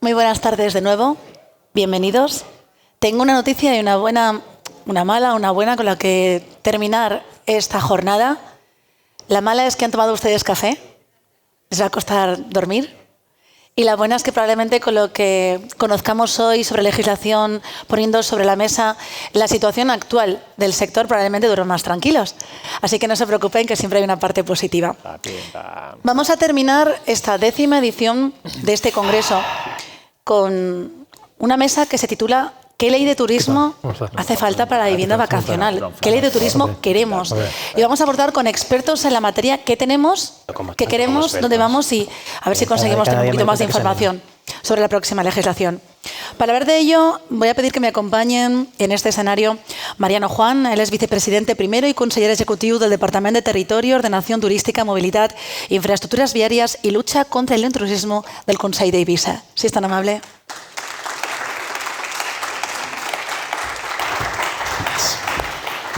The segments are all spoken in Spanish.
Muy buenas tardes de nuevo. Bienvenidos. Tengo una noticia y una buena, una mala, una buena con la que terminar esta jornada. La mala es que han tomado ustedes café. Les va a costar dormir. Y la buena es que probablemente con lo que conozcamos hoy sobre legislación, poniendo sobre la mesa la situación actual del sector, probablemente duren más tranquilos. Así que no se preocupen, que siempre hay una parte positiva. Vamos a terminar esta 10ª edición de este congreso con una mesa que se titula ¿Qué ley de turismo hace falta para la vivienda vacacional? ¿Qué ley de turismo queremos? Y vamos a abordar con expertos en la materia qué tenemos, qué queremos, dónde vamos y a ver si conseguimos tener un poquito más de información sobre la próxima legislación. Para hablar de ello, voy a pedir que me acompañen en este escenario Mariano Juan. Él es vicepresidente primero y conseller ejecutivo del Departamento de Territorio, Ordenación Turística, Movilidad, Infraestructuras Viarias y Lucha contra el Intrusismo del Consell d'Eivissa. Si es tan amable.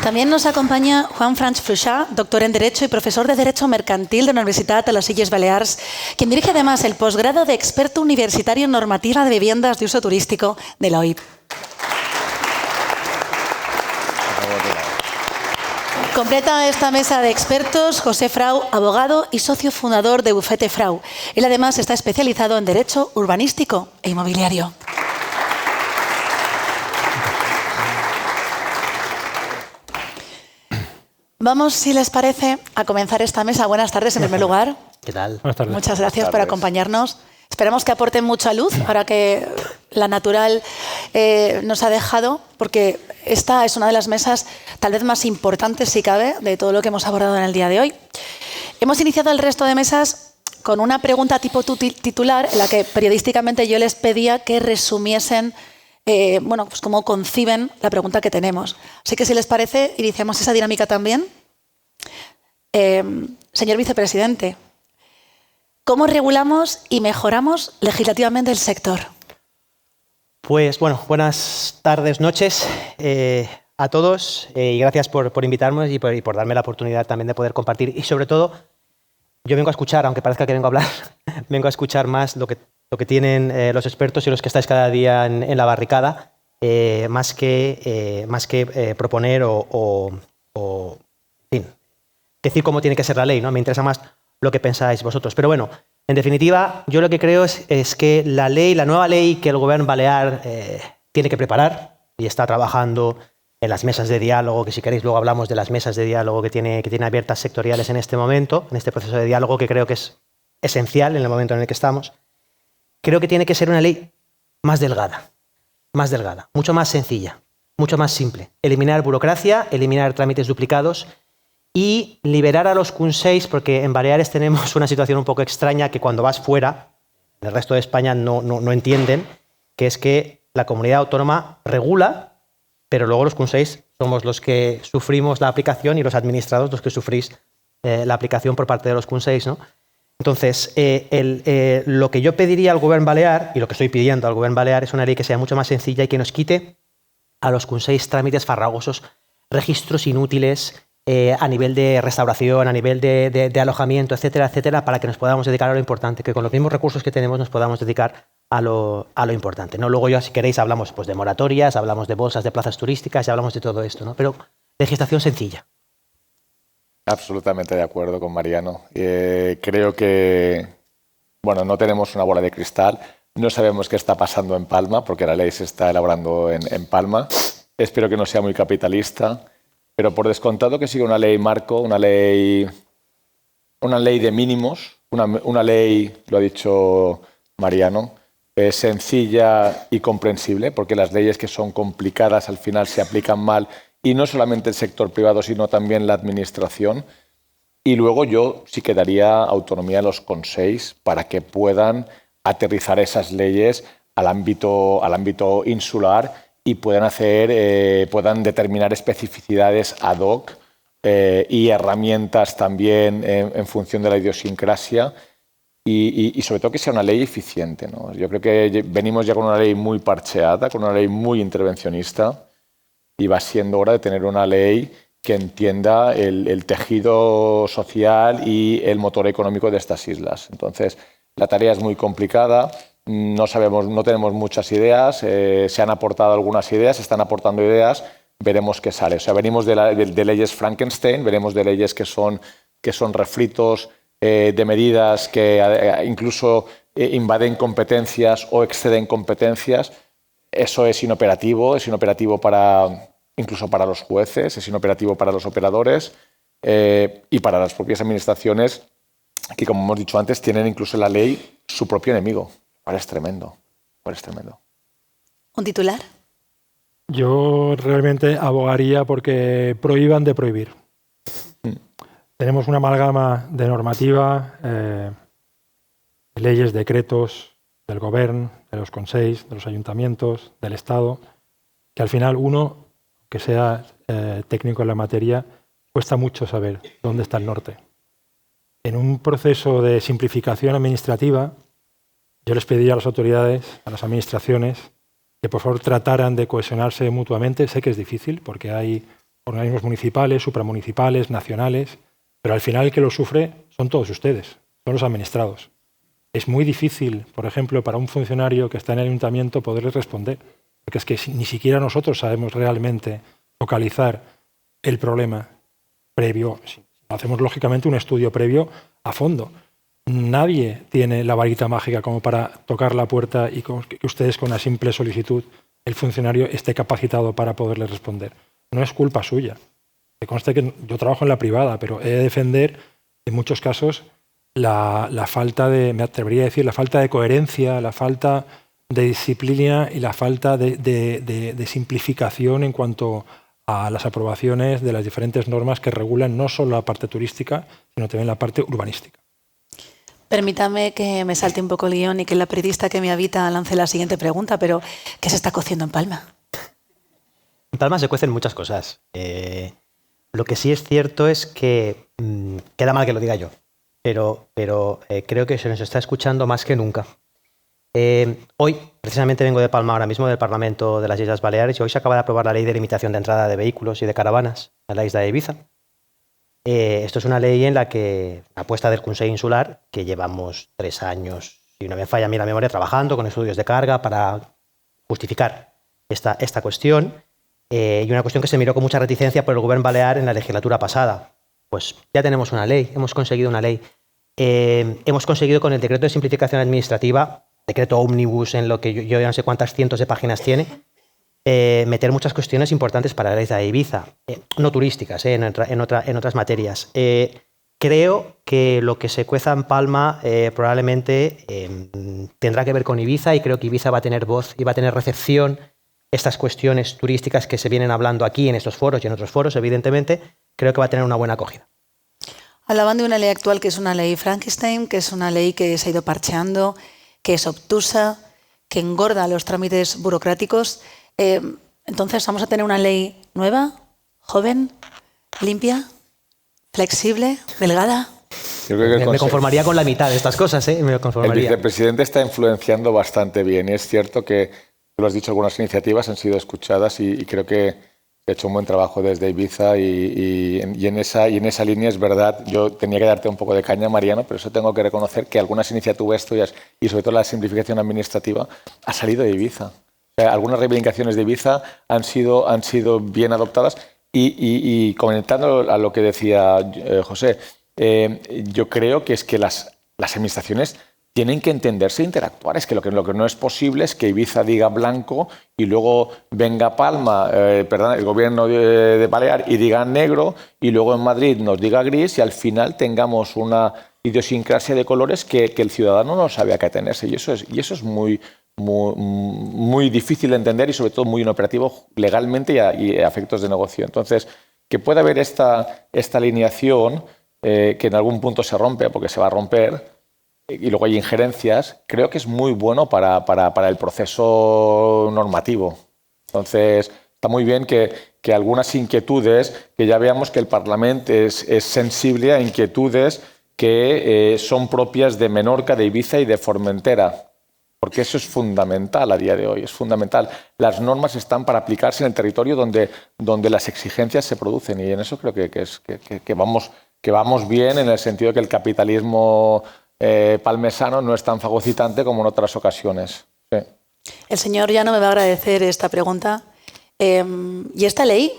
También nos acompaña Juan Franz Fluchà, doctor en Derecho y profesor de Derecho Mercantil de la Universitat de les Illes Balears, quien dirige además el posgrado de experto universitario en normativa de viviendas de uso turístico de la OIP. Completa esta mesa de expertos José Frau, abogado y socio fundador de Bufete Frau. Él además está especializado en Derecho Urbanístico e Inmobiliario. Vamos, si les parece, a comenzar esta mesa. Buenas tardes, en primer lugar. ¿Qué tal? Buenas tardes. Muchas gracias por acompañarnos. Esperemos que aporten mucha luz ahora que la natural nos ha dejado, porque esta es una de las mesas tal vez más importantes, si cabe, de todo lo que hemos abordado en el día de hoy. Hemos iniciado el resto de mesas con una pregunta tipo titular en la que periodísticamente yo les pedía que resumiesen pues cómo conciben la pregunta que tenemos. Así que si les parece, iniciamos esa dinámica también. Señor vicepresidente, ¿cómo regulamos y mejoramos legislativamente el sector? Pues bueno, buenas tardes, noches a todos y gracias por invitarme y por darme la oportunidad también de poder compartir. Y sobre todo, yo vengo a escuchar, aunque parezca que vengo a hablar, vengo a escuchar más lo que tienen los expertos y los que estáis cada día en la barricada, más que proponer o en fin, decir cómo tiene que ser la ley, ¿no? Me interesa más lo que pensáis vosotros. Pero bueno, en definitiva, yo lo que creo es que la nueva ley que el Gobierno balear tiene que preparar y está trabajando en las mesas de diálogo, que si queréis luego hablamos de las mesas de diálogo que tiene abiertas sectoriales en este momento, en este proceso de diálogo que creo que es esencial en el momento en el que estamos. Creo que tiene que ser una ley más delgada, mucho más sencilla, mucho más simple. Eliminar burocracia, eliminar trámites duplicados y liberar a los consells, porque en Baleares tenemos una situación un poco extraña que cuando vas fuera, en el resto de España no entienden, que es que la comunidad autónoma regula, pero luego los consells somos los que sufrimos la aplicación y los administrados los que sufrís la aplicación por parte de los consells, ¿no? Entonces, lo que yo pediría al Gobierno balear, y lo que estoy pidiendo al Gobierno balear, es una ley que sea mucho más sencilla y que nos quite a los consells trámites farragosos, registros inútiles a nivel de restauración, a nivel de alojamiento, etcétera, etcétera, para que nos podamos dedicar a lo importante, que con los mismos recursos que tenemos nos podamos dedicar a lo importante, ¿no? Luego ya, si queréis, hablamos pues, de moratorias, hablamos de bolsas de plazas turísticas y hablamos de todo esto, ¿no? Pero legislación sencilla. Absolutamente de acuerdo con Mariano. Creo que, bueno, no tenemos una bola de cristal, no sabemos qué está pasando en Palma, porque la ley se está elaborando en Palma. Espero que no sea muy capitalista, pero por descontado que siga una ley marco, una ley de mínimos, una ley, lo ha dicho Mariano, sencilla y comprensible, porque las leyes que son complicadas al final se aplican mal, y no solamente el sector privado, sino también la administración. Y luego yo sí que daría autonomía a los consells para que puedan aterrizar esas leyes al ámbito insular y puedan determinar especificidades ad hoc y herramientas también en función de la idiosincrasia y sobre todo que sea una ley eficiente, ¿no? Yo creo que venimos ya con una ley muy parcheada, con una ley muy intervencionista, y va siendo hora de tener una ley que entienda el tejido social y el motor económico de estas islas. Entonces, la tarea es muy complicada. no sabemos, no tenemos muchas ideas, se han aportado algunas ideas, se están aportando ideas, veremos qué sale. O sea, venimos de leyes Frankenstein, veremos de leyes que son refritos de medidas que incluso invaden competencias o exceden competencias. Eso es inoperativo incluso para los jueces, es inoperativo para los operadores y para las propias administraciones que, como hemos dicho antes, tienen incluso en la ley su propio enemigo. Es tremendo. ¿Un titular? Yo realmente abogaría porque prohíban de prohibir. Tenemos una amalgama de normativa, leyes, decretos del Gobierno, de los consells, de los ayuntamientos, del Estado, que al final uno, que sea técnico en la materia, cuesta mucho saber dónde está el norte. En un proceso de simplificación administrativa, yo les pediría a las autoridades, a las administraciones, que por favor trataran de cohesionarse mutuamente. Sé que es difícil porque hay organismos municipales, supramunicipales, nacionales, pero al final el que lo sufre son todos ustedes, son los administrados. Es muy difícil, por ejemplo, para un funcionario que está en el ayuntamiento poderles responder, porque es que ni siquiera nosotros sabemos realmente localizar el problema previo. Hacemos lógicamente un estudio previo a fondo. Nadie tiene la varita mágica como para tocar la puerta y que ustedes con una simple solicitud el funcionario esté capacitado para poderles responder. No es culpa suya. Me consta que yo trabajo en la privada, pero he de defender en muchos casos la falta de, me atrevería a decir, la falta de coherencia, la falta de disciplina y la falta de simplificación en cuanto a las aprobaciones de las diferentes normas que regulan no solo la parte turística, sino también la parte urbanística. Permítame que me salte un poco el guión y que la periodista que me habita lance la siguiente pregunta, pero ¿qué se está cociendo en Palma? En Palma se cuecen muchas cosas. Lo que sí es cierto es que queda mal que lo diga yo, pero creo que se nos está escuchando más que nunca. Hoy, precisamente vengo de Palma ahora mismo, del Parlamento de las Islas Baleares, y hoy se acaba de aprobar la ley de limitación de entrada de vehículos y de caravanas en la isla de Ibiza. Esto es una ley en la que apuesta del Consell Insular, que llevamos 3 años, si no me falla a mí la memoria, trabajando con estudios de carga para justificar esta cuestión, y una cuestión que se miró con mucha reticencia por el Gobierno balear en la legislatura pasada. Pues ya tenemos una ley, hemos conseguido una ley. Hemos conseguido con el decreto de simplificación administrativa, decreto ómnibus en lo que yo ya no sé cuántas cientos de páginas tiene, meter muchas cuestiones importantes para la isla de Ibiza, no turísticas, en otras materias. Creo que lo que se cueza en Palma probablemente tendrá que ver con Ibiza, y creo que Ibiza va a tener voz y va a tener recepción. Estas cuestiones turísticas que se vienen hablando aquí en estos foros y en otros foros, evidentemente, creo que va a tener una buena acogida. Hablaban de una ley actual que es una ley Frankenstein, que es una ley que se ha ido parcheando, que es obtusa, que engorda los trámites burocráticos. Entonces, ¿vamos a tener una ley nueva, joven, limpia, flexible, delgada? Me conformaría con la mitad de estas cosas, me conformaría. El vicepresidente está influenciando bastante bien. Y es cierto que, lo has dicho, algunas iniciativas han sido escuchadas y creo que se ha hecho un buen trabajo desde Ibiza y en esa línea es verdad. Yo tenía que darte un poco de caña, Mariano, pero eso tengo que reconocer que algunas iniciativas tuyas y sobre todo la simplificación administrativa ha salido de Ibiza. O sea, algunas reivindicaciones de Ibiza han sido bien adoptadas y comentando a lo que decía José, yo creo que es que las administraciones tienen que entenderse e interactuar. Es que lo que no es posible es que Ibiza diga blanco y luego venga Palma, el gobierno de Balear, y diga negro, y luego en Madrid nos diga gris, y al final tengamos una idiosincrasia de colores que el ciudadano no sabe a qué atenerse. Y eso es muy difícil de entender y sobre todo muy inoperativo legalmente y a efectos de negocio. Entonces, que pueda haber esta alineación que en algún punto se rompe, porque se va a romper, y luego hay injerencias, creo que es muy bueno para el proceso normativo. Entonces, está muy bien que algunas inquietudes, que ya veamos que el Parlamento es sensible a inquietudes que son propias de Menorca, de Ibiza y de Formentera, porque eso es fundamental a día de hoy, es fundamental. Las normas están para aplicarse en el territorio donde las exigencias se producen, y en eso creo que vamos bien, en el sentido que el capitalismo palmesano no es tan fagocitante como en otras ocasiones. Sí. El señor ya no me va a agradecer esta pregunta. ¿Y esta ley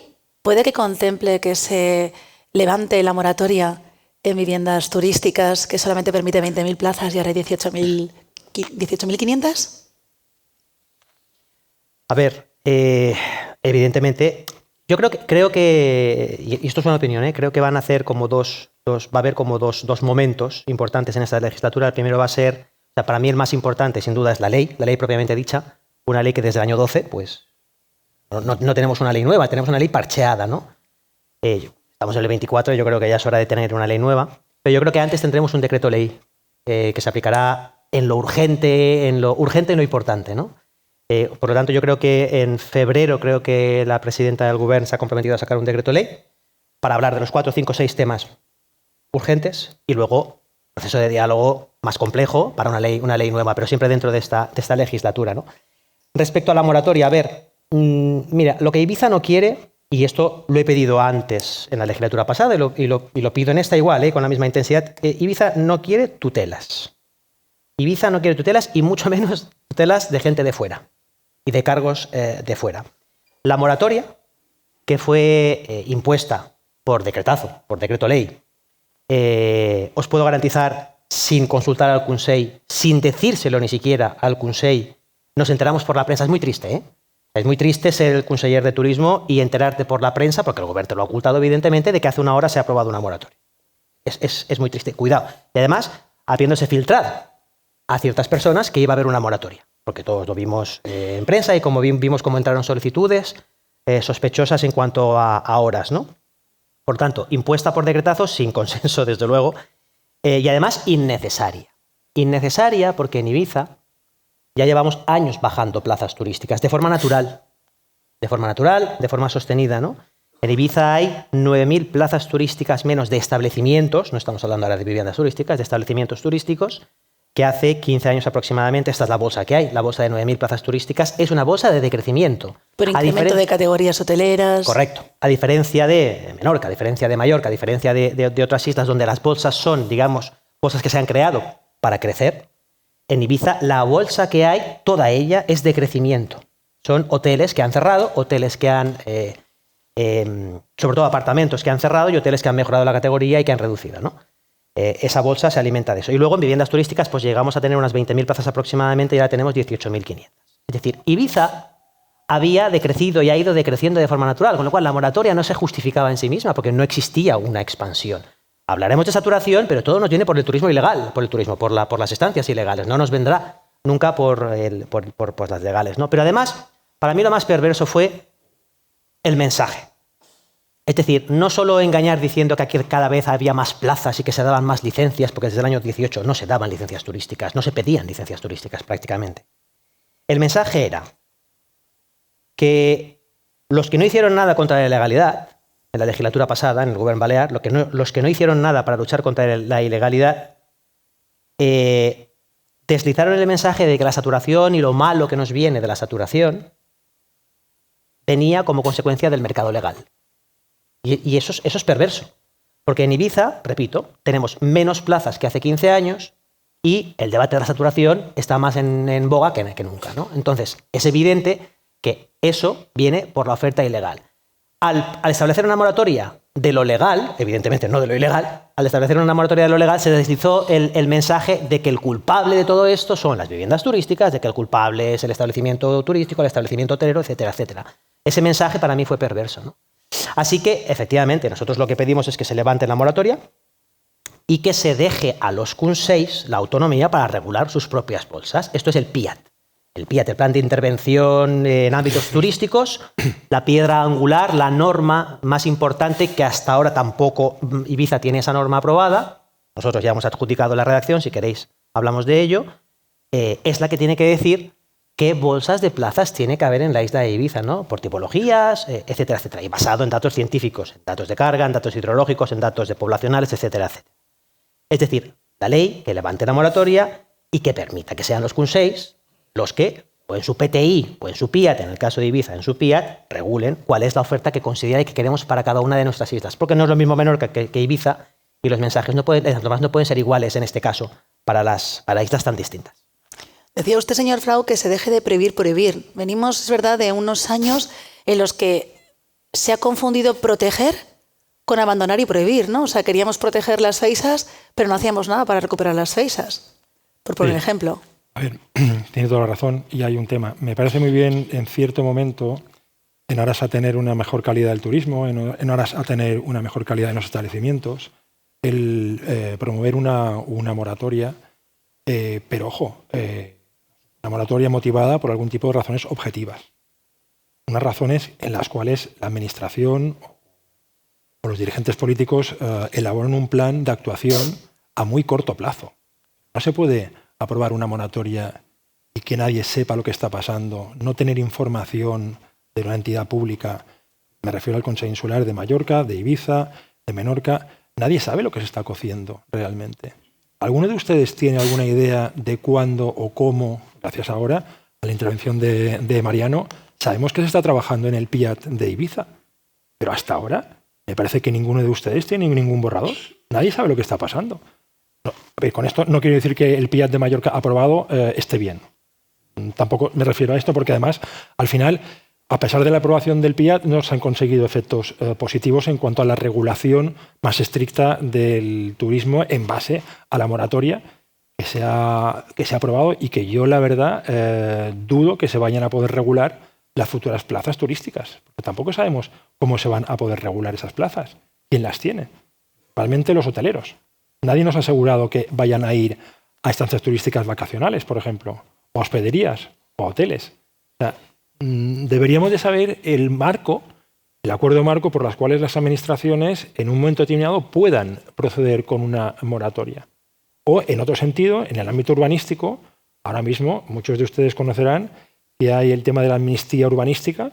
puede que contemple que se levante la moratoria en viviendas turísticas que solamente permite 20.000 plazas y ahora hay 18.500? A ver, evidentemente, yo creo que, y esto es una opinión, creo que van a hacer como va a haber como dos momentos importantes en esta legislatura. El primero va a ser, o sea, para mí el más importante sin duda es la ley propiamente dicha, una ley que desde el año 12, pues no tenemos una ley nueva, tenemos una ley parcheada, ¿no? Estamos en el 24, yo creo que ya es hora de tener una ley nueva, pero yo creo que antes tendremos un decreto ley que se aplicará en lo urgente y lo importante, ¿no? Por lo tanto, yo creo que en febrero creo que la presidenta del Gobierno se ha comprometido a sacar un decreto ley para hablar de los 4, 5, 6 temas urgentes y luego proceso de diálogo más complejo para una ley nueva, pero siempre dentro de esta legislatura, ¿no? Respecto a la moratoria, a ver, mira, lo que Ibiza no quiere, y esto lo he pedido antes en la legislatura pasada y lo pido en esta igual, con la misma intensidad, Ibiza no quiere tutelas. Ibiza no quiere tutelas y mucho menos tutelas de gente de fuera y de cargos de fuera. La moratoria, que fue impuesta por decreto ley, os puedo garantizar, sin consultar al Consell, sin decírselo ni siquiera al Consell, nos enteramos por la prensa. Es muy triste, ¿eh? Es muy triste ser el conseller de Turismo y enterarte por la prensa, porque el Gobierno te lo ha ocultado evidentemente, de que hace una hora se ha aprobado una moratoria. Es muy triste, cuidado. Y además, habiéndose filtrado a ciertas personas que iba a haber una moratoria, porque todos lo vimos en prensa y como vimos cómo entraron solicitudes sospechosas en cuanto a horas, ¿no? Por tanto, impuesta por decretazo, sin consenso, desde luego, y además innecesaria. Innecesaria porque en Ibiza ya llevamos años bajando plazas turísticas, de forma natural, de forma sostenida, ¿no? En Ibiza hay 9.000 plazas turísticas menos de establecimientos, no estamos hablando ahora de viviendas turísticas, de establecimientos turísticos, que hace 15 años aproximadamente, esta es la bolsa que hay, la bolsa de 9.000 plazas turísticas, es una bolsa de decrecimiento. Por incremento de categorías hoteleras. Correcto. A diferencia de Menorca, a diferencia de Mallorca, a diferencia de otras islas donde las bolsas son, digamos, bolsas que se han creado para crecer, en Ibiza la bolsa que hay, toda ella, es de crecimiento. Son hoteles que han cerrado, hoteles que han, sobre todo apartamentos que han cerrado y hoteles que han mejorado la categoría y que han reducido, ¿no? Esa bolsa se alimenta de eso. Y luego en viviendas turísticas pues llegamos a tener unas 20.000 plazas aproximadamente y ahora tenemos 18.500. Es decir, Ibiza había decrecido y ha ido decreciendo de forma natural, con lo cual la moratoria no se justificaba en sí misma porque no existía una expansión. Hablaremos de saturación, pero todo nos viene por el turismo ilegal, por las estancias ilegales. No nos vendrá nunca por las legales, ¿no? Pero además, para mí lo más perverso fue el mensaje. Es decir, no solo engañar diciendo que aquí cada vez había más plazas y que se daban más licencias, porque desde el año 18 no se daban licencias turísticas, no se pedían licencias turísticas prácticamente. El mensaje era que los que no hicieron nada contra la ilegalidad, en la legislatura pasada, en el Gobierno Balear, los que no hicieron nada para luchar contra la ilegalidad, deslizaron el mensaje de que la saturación y lo malo que nos viene de la saturación venía como consecuencia del mercado legal. Y eso es perverso, porque en Ibiza, repito, tenemos menos plazas que hace 15 años y el debate de la saturación está más en boga que nunca, ¿no? Entonces, es evidente que eso viene por la oferta ilegal. Al establecer una moratoria de lo legal, evidentemente no de lo ilegal, al establecer una moratoria de lo legal se deslizó el mensaje de que el culpable de todo esto son las viviendas turísticas, de que el culpable es el establecimiento turístico, el establecimiento hotelero, etcétera, etcétera. Ese mensaje para mí fue perverso, ¿no? Así que, efectivamente, nosotros lo que pedimos es que se levante la moratoria y que se deje a los consells la autonomía para regular sus propias bolsas. Esto es el PIAT. El PIAT, el Plan de Intervención en Ámbitos Turísticos, la piedra angular, la norma más importante que hasta ahora tampoco Ibiza tiene esa norma aprobada. Nosotros ya hemos adjudicado la redacción, si queréis hablamos de ello. Es la que tiene que decir qué bolsas de plazas tiene que haber en la isla de Ibiza, ¿no? Por tipologías, etcétera, etcétera. Y basado en datos científicos, en datos de carga, en datos hidrológicos, en datos poblacionales, etcétera, etcétera. Es decir, la ley que levante la moratoria y que permita que sean los consells los que, o en su PTI, o en su PIAT, en el caso de Ibiza, en su PIAT, regulen cuál es la oferta que considera y que queremos para cada una de nuestras islas. Porque no es lo mismo Menorca que Ibiza y los mensajes las normas no pueden ser iguales en este caso para islas tan distintas. Decía usted, señor Frau, que se deje de prohibir. Venimos, es verdad, de unos años en los que se ha confundido proteger con abandonar y prohibir, ¿no? O sea, queríamos proteger las feisas, pero no hacíamos nada para recuperar las feisas. Por poner un ejemplo. A ver, tiene toda la razón y hay un tema. Me parece muy bien en cierto momento, en aras a tener una mejor calidad del turismo, en aras a tener una mejor calidad en los establecimientos, el promover una moratoria, pero ojo, una moratoria motivada por algún tipo de razones objetivas. Unas razones en las cuales la administración o los dirigentes políticos elaboran un plan de actuación a muy corto plazo. No se puede aprobar una moratoria y que nadie sepa lo que está pasando, no tener información de una entidad pública. Me refiero al Consell Insular de Mallorca, de Ibiza, de Menorca. Nadie sabe lo que se está cociendo realmente. ¿Alguno de ustedes tiene alguna idea de cuándo o cómo, gracias ahora a la intervención de Mariano, sabemos que se está trabajando en el PIAT de Ibiza? Pero hasta ahora me parece que ninguno de ustedes tiene ningún borrador. Nadie sabe lo que está pasando. No, a ver, con esto no quiero decir que el PIAT de Mallorca aprobado esté bien. Tampoco me refiero a esto porque además, al final, a pesar de la aprobación del PIAT, no se han conseguido efectos positivos en cuanto a la regulación más estricta del turismo en base a la moratoria que se ha aprobado y que yo, la verdad, dudo que se vayan a poder regular las futuras plazas turísticas. Porque tampoco sabemos cómo se van a poder regular esas plazas. ¿Quién las tiene? Principalmente los hoteleros. Nadie nos ha asegurado que vayan a ir a estancias turísticas vacacionales, por ejemplo, o a hospederías, o a hoteles. O sea, deberíamos de saber el marco, el acuerdo marco por los cuales las administraciones en un momento determinado puedan proceder con una moratoria. O, en otro sentido, en el ámbito urbanístico, ahora mismo muchos de ustedes conocerán que hay el tema de la amnistía urbanística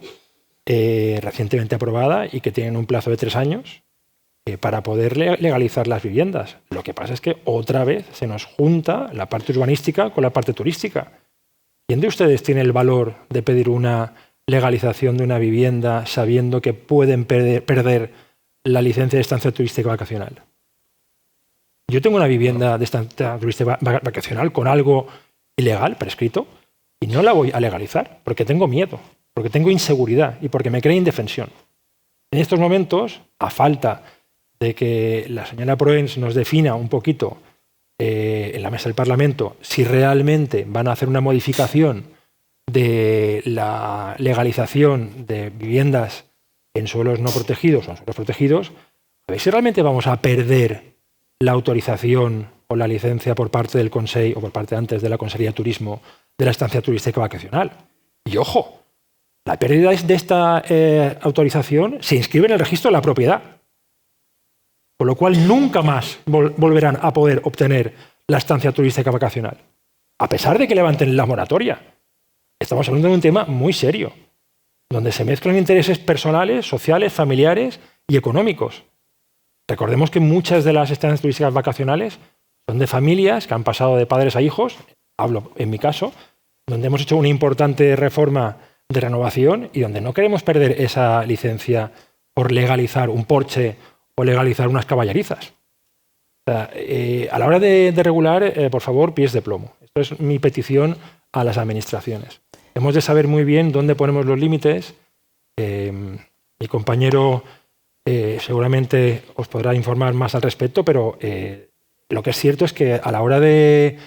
recientemente aprobada y que tienen un plazo de 3 años para poder legalizar las viviendas. Lo que pasa es que otra vez se nos junta la parte urbanística con la parte turística. ¿Quién de ustedes tiene el valor de pedir una legalización de una vivienda sabiendo que pueden perder la licencia de estancia turística vacacional? Yo tengo una vivienda de estancia turística vacacional con algo ilegal, prescrito, y no la voy a legalizar porque tengo miedo, porque tengo inseguridad y porque me crea indefensión. En estos momentos, a falta de que la señora Proens nos defina un poquito en la mesa del Parlamento si realmente van a hacer una modificación de la legalización de viviendas en suelos no protegidos o en suelos protegidos, a ver si realmente vamos a perder la autorización o la licencia por parte del Consell o por parte antes de la Consellería de Turismo de la estancia turística vacacional. Y ojo, la pérdida de esta autorización se inscribe en el registro de la propiedad, con lo cual nunca más volverán a poder obtener la estancia turística vacacional, a pesar de que levanten la moratoria. Estamos hablando de un tema muy serio, donde se mezclan intereses personales, sociales, familiares y económicos. Recordemos que muchas de las estancias turísticas vacacionales son de familias que han pasado de padres a hijos, hablo en mi caso, donde hemos hecho una importante reforma de renovación y donde no queremos perder esa licencia por legalizar un porche o legalizar unas caballerizas. O sea, a la hora de regular, por favor, pies de plomo. Esto es mi petición a las administraciones. Hemos de saber muy bien dónde ponemos los límites. Mi compañero seguramente os podrá informar más al respecto, pero lo que es cierto es que a la hora de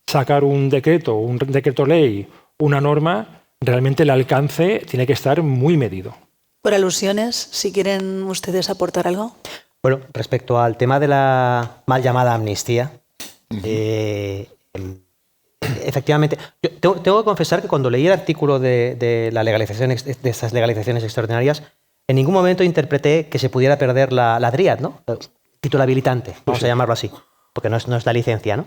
sacar un decreto ley, una norma, realmente el alcance tiene que estar muy medido. Por alusiones, si quieren ustedes aportar algo. Bueno, respecto al tema de la mal llamada amnistía, efectivamente, yo tengo que confesar que cuando leí el artículo de la legalización, de estas legalizaciones extraordinarias, en ningún momento interpreté que se pudiera perder la DRIAD, ¿no? Título habilitante, vamos a llamarlo así, porque no es la licencia, ¿no?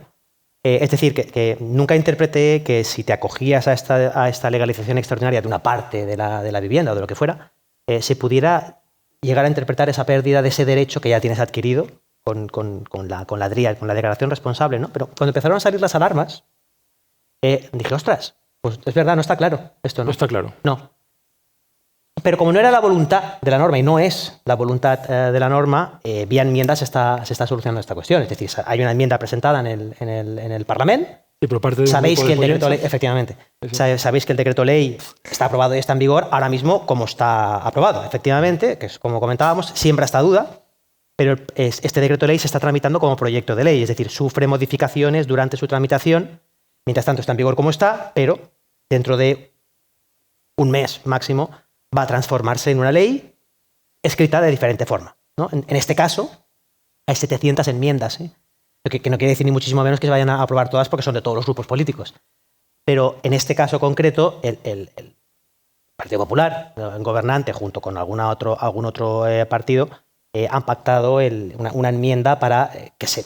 Es decir, que nunca interpreté que si te acogías a esta legalización extraordinaria de una parte de la vivienda o de lo que fuera, se pudiera llegar a interpretar esa pérdida de ese derecho que ya tienes adquirido con la DRIAD, con la declaración responsable, ¿no? Pero cuando empezaron a salir las alarmas, dije, ostras, pues es verdad, no está claro esto, ¿no? No está claro. No. Pero como no era la voluntad de la norma y no es la voluntad de la norma, vía enmiendas se está solucionando esta cuestión. Es decir, hay una enmienda presentada en el Parlamento. Y por parte de Sabéis que el decreto ley, Pollensa. efectivamente, Sí. sabéis que el decreto ley está aprobado y está en vigor ahora mismo como está aprobado. Efectivamente, que es como comentábamos, siembra esta duda, pero este decreto ley se está tramitando como proyecto de ley, es decir, sufre modificaciones durante su tramitación. Mientras tanto está en vigor como está, pero dentro de un mes máximo va a transformarse en una ley escrita de diferente forma, ¿no? En este caso hay 700 enmiendas, ¿eh? Que no quiere decir ni muchísimo menos que se vayan a aprobar todas porque son de todos los grupos políticos. Pero en este caso concreto, el Partido Popular, el gobernante, junto con algún otro partido, han pactado una enmienda para que se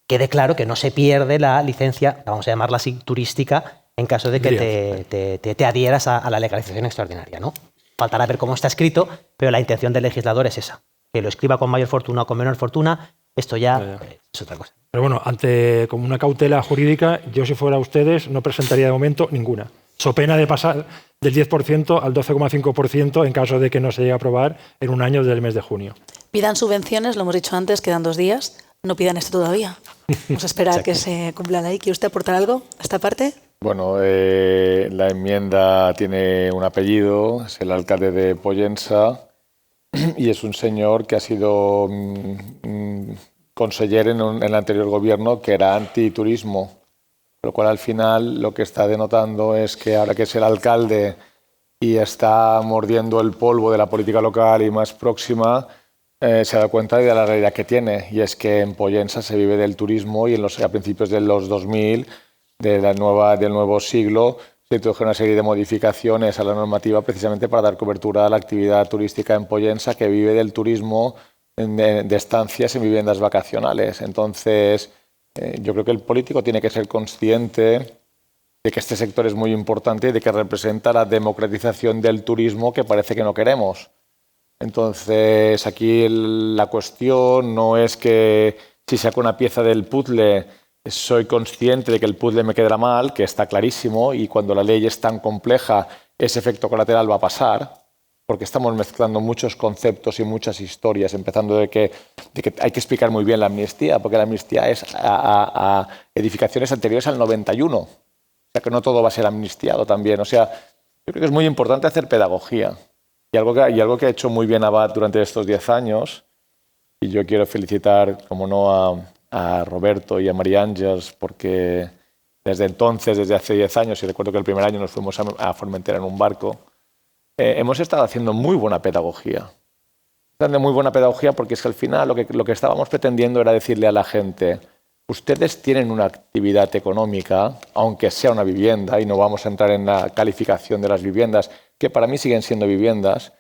quede claro que no se pierde la licencia, vamos a llamarla así, turística, en caso de que te adhieras a la legalización extraordinaria, ¿no? Faltará ver cómo está escrito, pero la intención del legislador es esa. Que lo escriba con mayor fortuna o con menor fortuna, esto ya es otra cosa. Pero bueno, ante como una cautela jurídica, yo si fuera ustedes no presentaría de momento ninguna. So pena de pasar del 10% al 12,5% en caso de que no se llegue a aprobar en un año desde el mes de junio. Pidan subvenciones, lo hemos dicho antes, quedan 2 días. No pidan esto todavía. Vamos a esperar a que se cumpla la ley. ¿Quiere usted aportar algo a esta parte? Bueno, la enmienda tiene un apellido, es el alcalde de Pollensa y es un señor que ha sido conseller en el anterior gobierno que era antiturismo, lo cual al final lo que está denotando es que ahora que es el alcalde y está mordiendo el polvo de la política local y más próxima, se da cuenta de la realidad que tiene, y es que en Pollensa se vive del turismo y a principios de los 2000, del nuevo siglo, se introdujeron una serie de modificaciones a la normativa precisamente para dar cobertura a la actividad turística en Pollensa, que vive del turismo de estancias en viviendas vacacionales. Entonces, yo creo que el político tiene que ser consciente de que este sector es muy importante y de que representa la democratización del turismo que parece que no queremos. Entonces, aquí la cuestión no es que si saco una pieza del puzzle soy consciente de que el puzzle me quedará mal, que está clarísimo, y cuando la ley es tan compleja, ese efecto colateral va a pasar, porque estamos mezclando muchos conceptos y muchas historias, empezando de que hay que explicar muy bien la amnistía, porque la amnistía es a edificaciones anteriores al 91. O sea, que no todo va a ser amnistiado también. O sea, yo creo que es muy importante hacer pedagogía. Y algo que ha hecho muy bien Abad durante estos 10 años, y yo quiero felicitar, como no, a Roberto y a María Ángeles, porque desde entonces, desde hace 10 años, y recuerdo que el primer año nos fuimos a Formentera en un barco, hemos estado haciendo muy buena pedagogía. Haciendo muy buena pedagogía porque es que al final lo que estábamos pretendiendo era decirle a la gente: ustedes tienen una actividad económica, aunque sea una vivienda, y no vamos a entrar en la calificación de las viviendas, que para mí siguen siendo viviendas,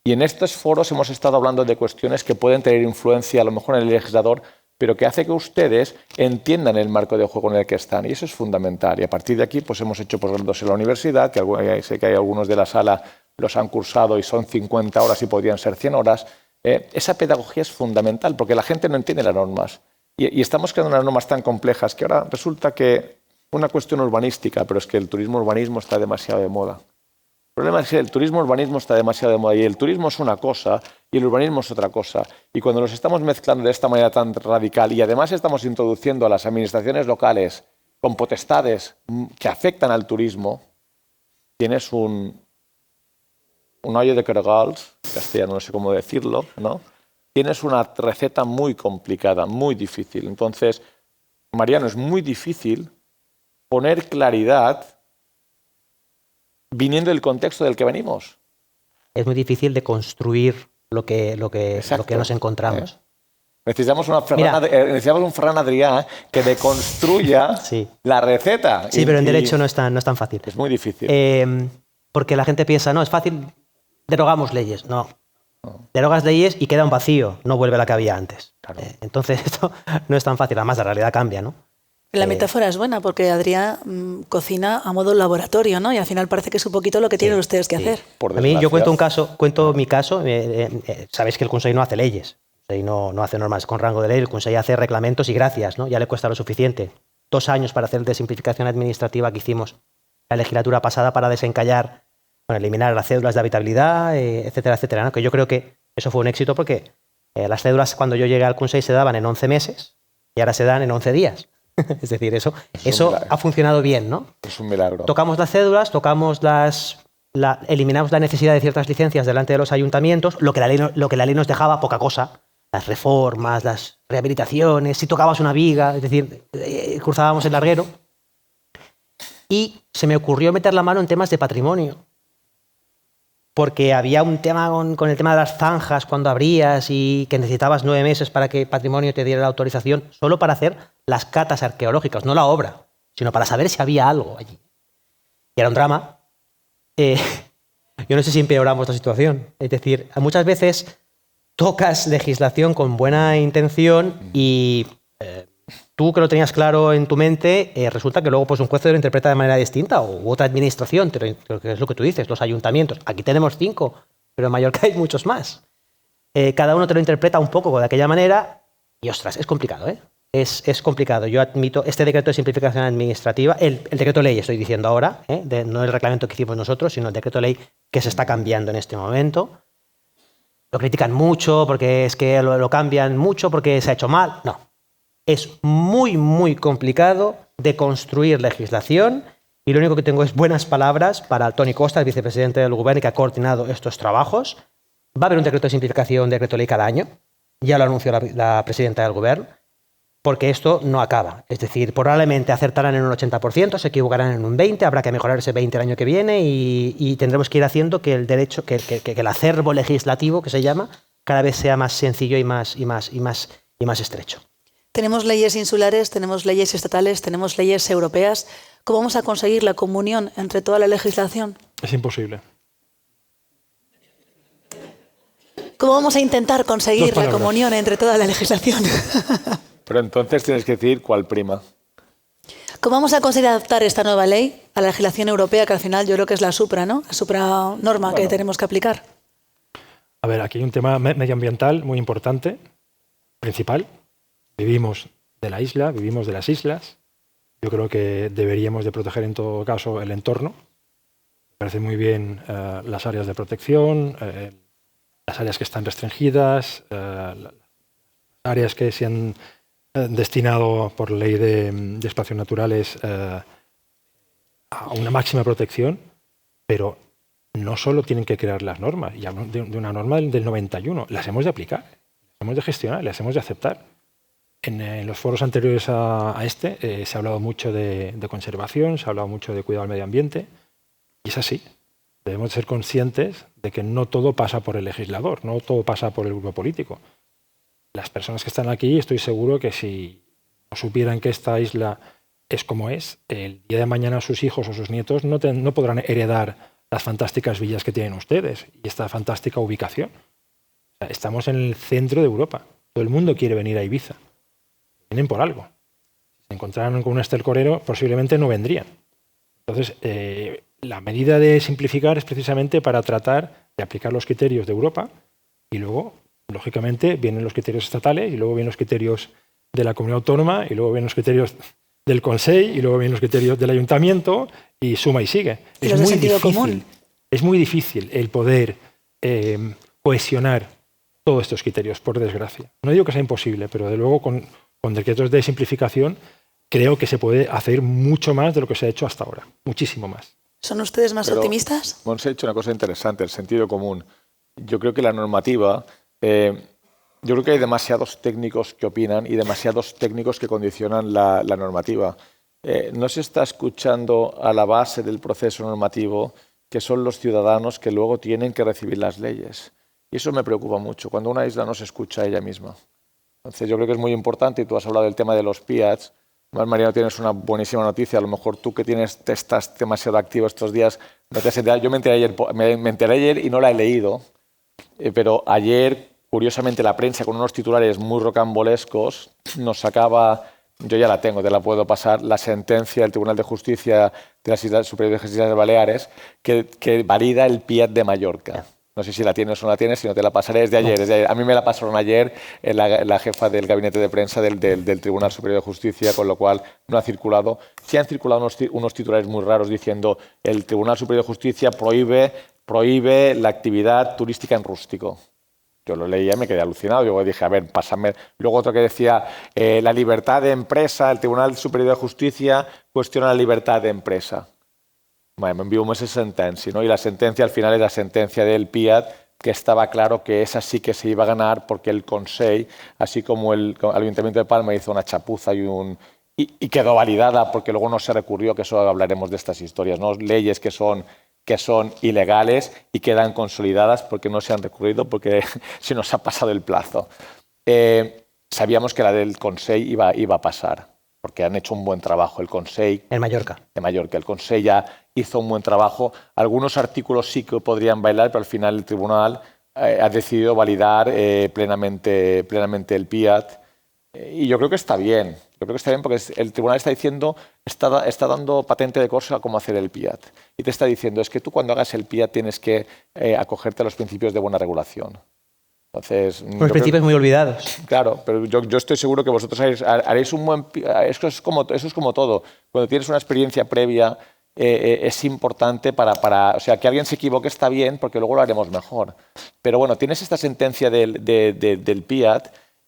y en estos foros hemos estado hablando de cuestiones que pueden tener influencia a lo mejor en el legislador, pero que hace que ustedes entiendan el marco de juego en el que están, y eso es fundamental. Y a partir de aquí pues hemos hecho posgrados en la universidad, que sé que hay algunos de la sala los han cursado y son 50 horas y podrían ser 100 horas. Esa pedagogía es fundamental porque la gente no entiende las normas. Y estamos creando unas normas tan complejas que ahora resulta que una cuestión urbanística, pero es que el turismo-urbanismo está demasiado de moda. El problema es que el turismo-urbanismo está demasiado de moda y el turismo es una cosa y el urbanismo es otra cosa. Y cuando los estamos mezclando de esta manera tan radical y además estamos introduciendo a las administraciones locales con potestades que afectan al turismo, tienes un hoyo de cargals, castellano no sé cómo decirlo, ¿no? Tienes una receta muy complicada, muy difícil. Entonces, Mariano, es muy difícil poner claridad viniendo del contexto del que venimos. Es muy difícil de construir lo que nos encontramos. Necesitamos un Ferran Adrià que deconstruya la receta. Sí, pero en derecho no es tan fácil. Es muy difícil. Porque la gente piensa, no, es fácil, derogamos leyes. No. Derogas leyes y queda un vacío, no vuelve a la que había antes. Claro. Entonces esto no es tan fácil, además la realidad cambia, ¿no? La metáfora es buena porque Adrià cocina a modo laboratorio, ¿no? Y al final parece que es un poquito lo que tienen ustedes que hacer. A mí yo cuento mi caso. Sabéis que el Consell no hace leyes, el Consell no hace normas con rango de ley, el Consell hace reglamentos y gracias, ¿no? Ya le cuesta lo suficiente. 2 años para hacer de simplificación administrativa que hicimos la legislatura pasada para desencallar eliminar las cédulas de habitabilidad, etcétera, etcétera, ¿no? Que yo creo que eso fue un éxito porque las cédulas cuando yo llegué al Consell se daban en 11 meses y ahora se dan en 11 días. Es decir, eso ha funcionado bien, ¿no? Es un milagro. Tocamos las cédulas, eliminamos la necesidad de ciertas licencias delante de los ayuntamientos, lo que la ley nos dejaba, poca cosa. Las reformas, las rehabilitaciones, si tocabas una viga, es decir, cruzábamos el larguero. Y se me ocurrió meter la mano en temas de patrimonio. Porque había un tema con el tema de las zanjas cuando abrías y que necesitabas 9 meses para que Patrimonio te diera la autorización solo para hacer las catas arqueológicas, no la obra, sino para saber si había algo allí. Y era un drama. Yo no sé si empeoramos la situación. Es decir, muchas veces tocas legislación con buena intención y tú que lo tenías claro en tu mente, resulta que luego pues, un juez te lo interpreta de manera distinta u otra administración, que es lo que tú dices, los ayuntamientos. Aquí tenemos 5, pero en Mallorca hay muchos más. Cada uno te lo interpreta un poco de aquella manera y, ostras, es complicado, ¿eh? Es complicado. Yo admito, este decreto de simplificación administrativa, el decreto ley estoy diciendo ahora, no el reglamento que hicimos nosotros, sino el decreto ley que se está cambiando en este momento. Lo critican mucho porque es que lo cambian mucho porque se ha hecho mal. No. Es muy, muy complicado de construir legislación y lo único que tengo es buenas palabras para Toni Costa, el vicepresidente del Gobierno, que ha coordinado estos trabajos. Va a haber un decreto de simplificación, decreto ley cada año. Ya lo anunció la presidenta del Gobierno, porque esto no acaba. Es decir, probablemente acertarán en un 80%, se equivocarán en un 20%, habrá que mejorar ese 20% el año que viene y tendremos que ir haciendo que el derecho, que el acervo legislativo, que se llama, cada vez sea más sencillo y más estrecho. Tenemos leyes insulares, tenemos leyes estatales, tenemos leyes europeas. ¿Cómo vamos a conseguir la comunión entre toda la legislación? Es imposible. ¿Cómo vamos a intentar conseguir la comunión entre toda la legislación? Pero entonces tienes que decir cuál prima. ¿Cómo vamos a conseguir adaptar esta nueva ley a la legislación europea, que al final yo creo que es la supra, ¿no? La supranorma que tenemos que aplicar? A ver, aquí hay un tema medioambiental muy importante, principal. Vivimos de la isla, vivimos de las islas. Yo creo que deberíamos de proteger en todo caso el entorno. Me parece muy bien las áreas de protección, las áreas que están restringidas, las áreas que se han destinado por ley de espacios naturales a una máxima protección, pero no solo tienen que crear las normas, y hablo de una norma del 91, las hemos de aplicar, las hemos de gestionar, las hemos de aceptar. En los foros anteriores a este se ha hablado mucho de conservación, se ha hablado mucho de cuidado al medio ambiente, y es así. Debemos ser conscientes de que no todo pasa por el legislador, no todo pasa por el grupo político. Las personas que están aquí, estoy seguro que si no supieran que esta isla es como es, el día de mañana sus hijos o sus nietos no podrán heredar las fantásticas villas que tienen ustedes y esta fantástica ubicación. O sea, estamos en el centro de Europa. Todo el mundo quiere venir a Ibiza. Vienen por algo. Si se encontraran con un estelcorero, posiblemente no vendrían. Entonces, la medida de simplificar es precisamente para tratar de aplicar los criterios de Europa y luego, lógicamente, vienen los criterios estatales y luego vienen los criterios de la comunidad autónoma y luego vienen los criterios del Consell y luego vienen los criterios del ayuntamiento y suma y sigue. Es muy difícil. Es muy difícil el poder cohesionar todos estos criterios, por desgracia. No digo que sea imposible, pero de luego con decretos de simplificación creo que se puede hacer mucho más de lo que se ha hecho hasta ahora. Muchísimo más. ¿Son ustedes más optimistas? Mons ha dicho una cosa interesante, el sentido común. Yo creo que la normativa... yo creo que hay demasiados técnicos que opinan y demasiados técnicos que condicionan la normativa. No se está escuchando a la base del proceso normativo, que son los ciudadanos que luego tienen que recibir las leyes. Y eso me preocupa mucho, cuando una isla no se escucha a ella misma. Entonces yo creo que es muy importante, y tú has hablado del tema de los PIATs. Mariano, tienes una buenísima noticia. A lo mejor tú que estás demasiado activo estos días, no te has enterado. Yo me enteré ayer y no la he leído, pero ayer, curiosamente, la prensa, con unos titulares muy rocambolescos, nos sacaba, yo ya la tengo, te la puedo pasar, la sentencia del Tribunal de Justicia de las Islas Superiores de Justicia de Baleares que valida el PIAT de Mallorca. No sé si la tienes o no la tienes, si no te la pasaré. Es de ayer. A mí me la pasaron ayer la jefa del gabinete de prensa del Tribunal Superior de Justicia, con lo cual no ha circulado. Sí han circulado unos titulares muy raros diciendo el Tribunal Superior de Justicia prohíbe la actividad turística en rústico. Yo lo leía y me quedé alucinado. Luego dije, a ver, pásame. Luego otro que decía, la libertad de empresa, el Tribunal Superior de Justicia cuestiona la libertad de empresa. Me envió esa sentencia, ¿no? Y la sentencia al final es la sentencia del PIAT, que estaba claro que esa sí que se iba a ganar porque el Consell, así como el Ayuntamiento de Palma hizo una chapuza y quedó validada porque luego no se recurrió, que eso hablaremos de estas historias, ¿no? Leyes que son ilegales y quedan consolidadas porque no se han recurrido, porque se nos ha pasado el plazo. Sabíamos que la del Consell iba a pasar, porque han hecho un buen trabajo el Consell. En Mallorca. De Mallorca. El Consell ya hizo un buen trabajo. Algunos artículos sí que podrían bailar, pero al final el tribunal ha decidido validar plenamente el PIAT. Y yo creo que está bien. Yo creo que está bien porque el tribunal está diciendo, está dando patente de corso a cómo hacer el PIAT. Y te está diciendo, es que tú cuando hagas el PIAT tienes que acogerte a los principios de buena regulación. Entonces, unos principios muy olvidados. Claro, pero yo estoy seguro que vosotros haréis un buen... Eso es como todo. Cuando tienes una experiencia previa, es importante o sea, que alguien se equivoque está bien porque luego lo haremos mejor. Pero bueno, tienes esta sentencia del PIAT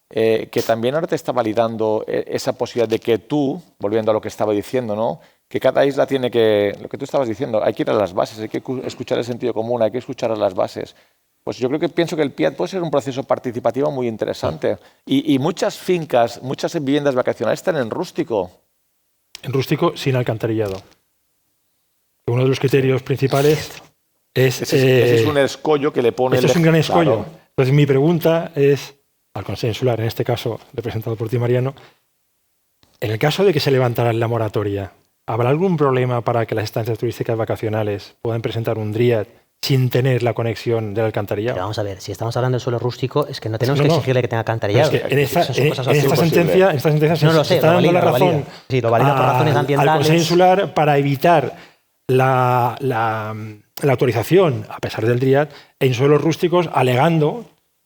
que también ahora te está validando esa posibilidad de que tú, volviendo a lo que estaba diciendo, ¿no? Que cada isla tiene que... Lo que tú estabas diciendo, hay que ir a las bases, hay que escuchar el sentido común, hay que escuchar a las bases. Pues yo pienso que el PIAT puede ser un proceso participativo muy interesante. Y muchas fincas, muchas viviendas vacacionales están en rústico. En rústico sin alcantarillado. Uno de los criterios principales es... Ese es un escollo que le pone... Esto es un gran escollo. Claro. Entonces mi pregunta es al Consell Insular, en este caso representado por ti, Mariano, en el caso de que se levantara la moratoria, ¿habrá algún problema para que las estancias turísticas vacacionales puedan presentar un DRIAD sin tener la conexión del alcantarillado? Pero vamos a ver, si estamos hablando del suelo rústico, es que no tenemos que exigirle que tenga alcantarillado. Es que en esta sentencia se no lo sé, está dando la razón sí, lo valida por razones ambientales. al Consell Insular para evitar la autorización, a pesar del DRIAD, en suelos rústicos, alegando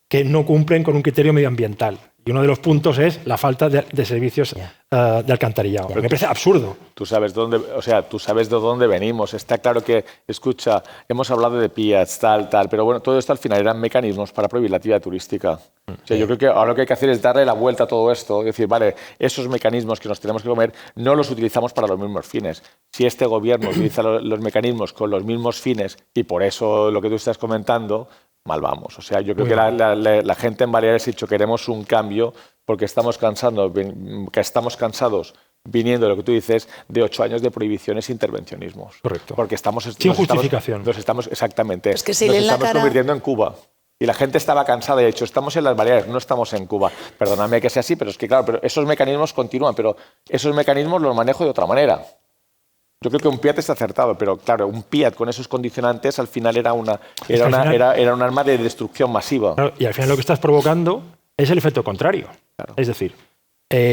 que no cumplen con un criterio medioambiental. Y uno de los puntos es la falta de servicios de alcantarillado. Me parece absurdo. Tú sabes de dónde venimos. Está claro que, escucha, hemos hablado de PIATs, tal, pero bueno, todo esto al final eran mecanismos para prohibir la actividad turística. O sea, yo creo que ahora lo que hay que hacer es darle la vuelta a todo esto, es decir, vale, esos mecanismos que nos tenemos que comer no los utilizamos para los mismos fines. Si este gobierno utiliza los mecanismos con los mismos fines y por eso lo que tú estás comentando, mal vamos. O sea, yo creo que la gente en Baleares ha dicho queremos un cambio porque estamos cansados, viniendo de lo que tú dices, de 8 años de prohibiciones e intervencionismos. Correcto. Porque sin justificación. Exactamente. Es que si nos leen la estamos cara... convirtiendo en Cuba. Y la gente estaba cansada y ha dicho, estamos en las Baleares, no estamos en Cuba. Perdóname que sea así, pero es que claro, pero esos mecanismos continúan, pero esos mecanismos los manejo de otra manera. Yo creo que un PIAT está acertado, pero claro, un PIAT con esos condicionantes al final era un arma de destrucción masiva. Claro, y al final lo que estás provocando es el efecto contrario. Claro. Es decir,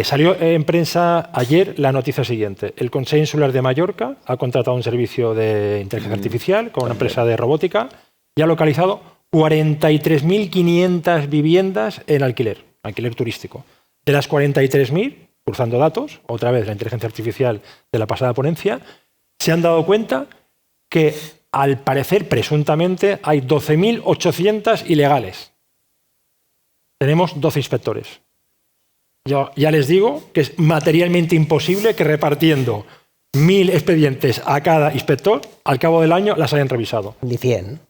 salió en prensa ayer la noticia siguiente. El Consell Insular de Mallorca ha contratado un servicio de inteligencia artificial con una empresa de robótica y ha localizado 43.500 viviendas en alquiler turístico. De las 43.000, cruzando datos, otra vez la inteligencia artificial de la pasada ponencia, se han dado cuenta que, al parecer, presuntamente, hay 12.800 ilegales. Tenemos 12 inspectores. Yo ya les digo que es materialmente imposible que repartiendo 1.000 expedientes a cada inspector, al cabo del año las hayan revisado. Ni 100.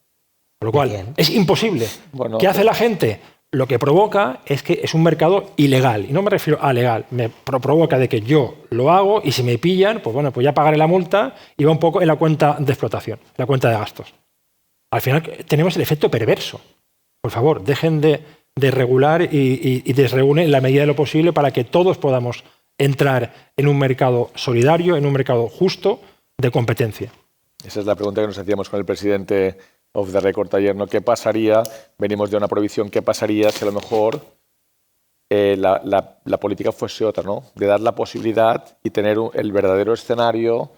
Con lo cual, es imposible. Bueno, ¿qué hace la gente? Lo que provoca es que es un mercado ilegal. Y no me refiero a legal. Me provoca de que yo lo hago y si me pillan, pues bueno, pues ya pagaré la multa y va un poco en la cuenta de explotación, la cuenta de gastos. Al final tenemos el efecto perverso. Por favor, dejen de regular y desregulen en la medida de lo posible para que todos podamos entrar en un mercado solidario, en un mercado justo de competencia. Esa es la pregunta que nos hacíamos con el presidente off the record ayer, ¿no? ¿Qué pasaría? Venimos de una prohibición, ¿qué pasaría si a lo mejor la política fuese otra, ¿no? De dar la posibilidad y tener el verdadero escenario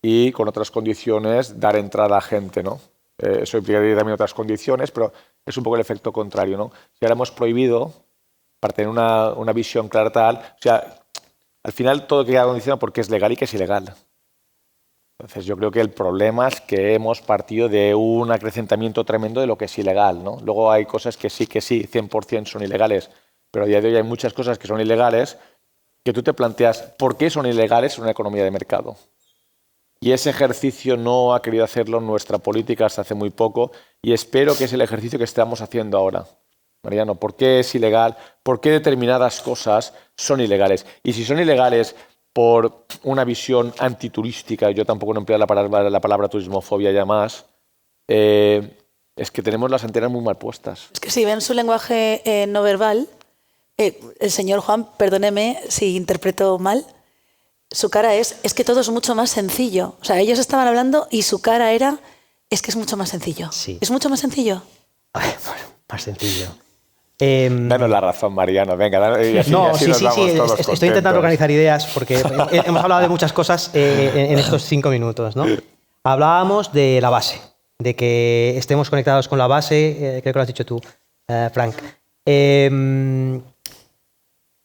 y con otras condiciones dar entrada a gente, ¿no? Eso implicaría también otras condiciones, pero es un poco el efecto contrario, ¿no? Si ahora hemos prohibido, para tener una visión clara tal, o sea, al final todo queda condicionado porque es legal y que es ilegal. Entonces yo creo que el problema es que hemos partido de un acrecentamiento tremendo de lo que es ilegal, ¿no? Luego hay cosas que sí, 100% son ilegales, pero a día de hoy hay muchas cosas que son ilegales que tú te planteas, ¿por qué son ilegales en una economía de mercado? Y ese ejercicio no ha querido hacerlo nuestra política hasta hace muy poco y espero que es el ejercicio que estamos haciendo ahora. Mariano, ¿por qué es ilegal? ¿Por qué determinadas cosas son ilegales? Y si son ilegales por una visión antiturística, yo tampoco no empleo la palabra turismofobia ya más, es que tenemos las antenas muy mal puestas. Es que si ven su lenguaje no verbal, el señor Juan, perdóneme si interpreto mal, su cara es que todo es mucho más sencillo. O sea, ellos estaban hablando y su cara era, es que es mucho más sencillo. Sí. ¿Es mucho más sencillo? Bueno, más sencillo. Danos la razón, Mariano, venga. Sí, estoy intentando organizar ideas porque hemos hablado de muchas cosas en estos 5 minutos, ¿no? Hablábamos de la base, de que estemos conectados con la base, creo que lo has dicho tú, Frank.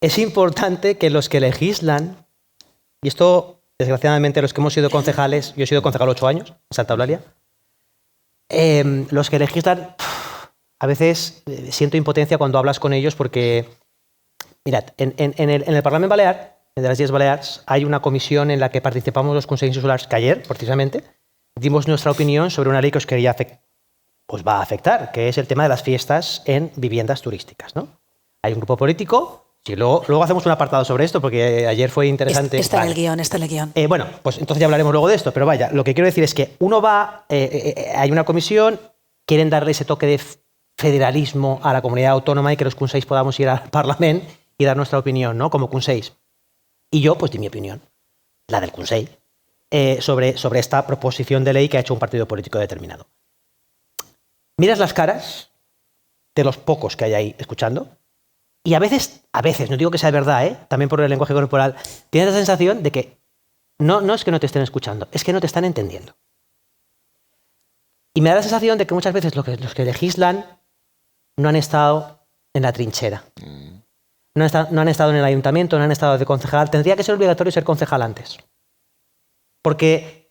Es importante que los que legislan, y esto, desgraciadamente, los que hemos sido concejales, yo he sido concejal 8 años en Santa Eulalia, los que legislan, a veces siento impotencia cuando hablas con ellos porque, mirad, en el Parlamento Balear, de las Illes Balears, hay una comisión en la que participamos los consellers insulars, que ayer, precisamente, dimos nuestra opinión sobre una ley que os quería va a afectar, que es el tema de las fiestas en viviendas turísticas, ¿no? Hay un grupo político, sí, luego hacemos un apartado sobre esto, porque ayer fue interesante. Está en el guión, está en el guión. Bueno, pues entonces ya hablaremos luego de esto, pero vaya, lo que quiero decir es que uno va, hay una comisión, quieren darle ese toque de federalismo a la comunidad autónoma y que los consells podamos ir al Parlamento y dar nuestra opinión, ¿no? Como consells. Y yo, pues, di mi opinión, la del consell, sobre esta proposición de ley que ha hecho un partido político determinado. Miras las caras de los pocos que hay ahí escuchando y a veces, no digo que sea verdad, también por el lenguaje corporal, tienes la sensación de que no es que no te estén escuchando, es que no te están entendiendo. Y me da la sensación de que muchas veces los que legislan no han estado en la trinchera. No han estado en el ayuntamiento, no han estado de concejal. Tendría que ser obligatorio ser concejal antes. Porque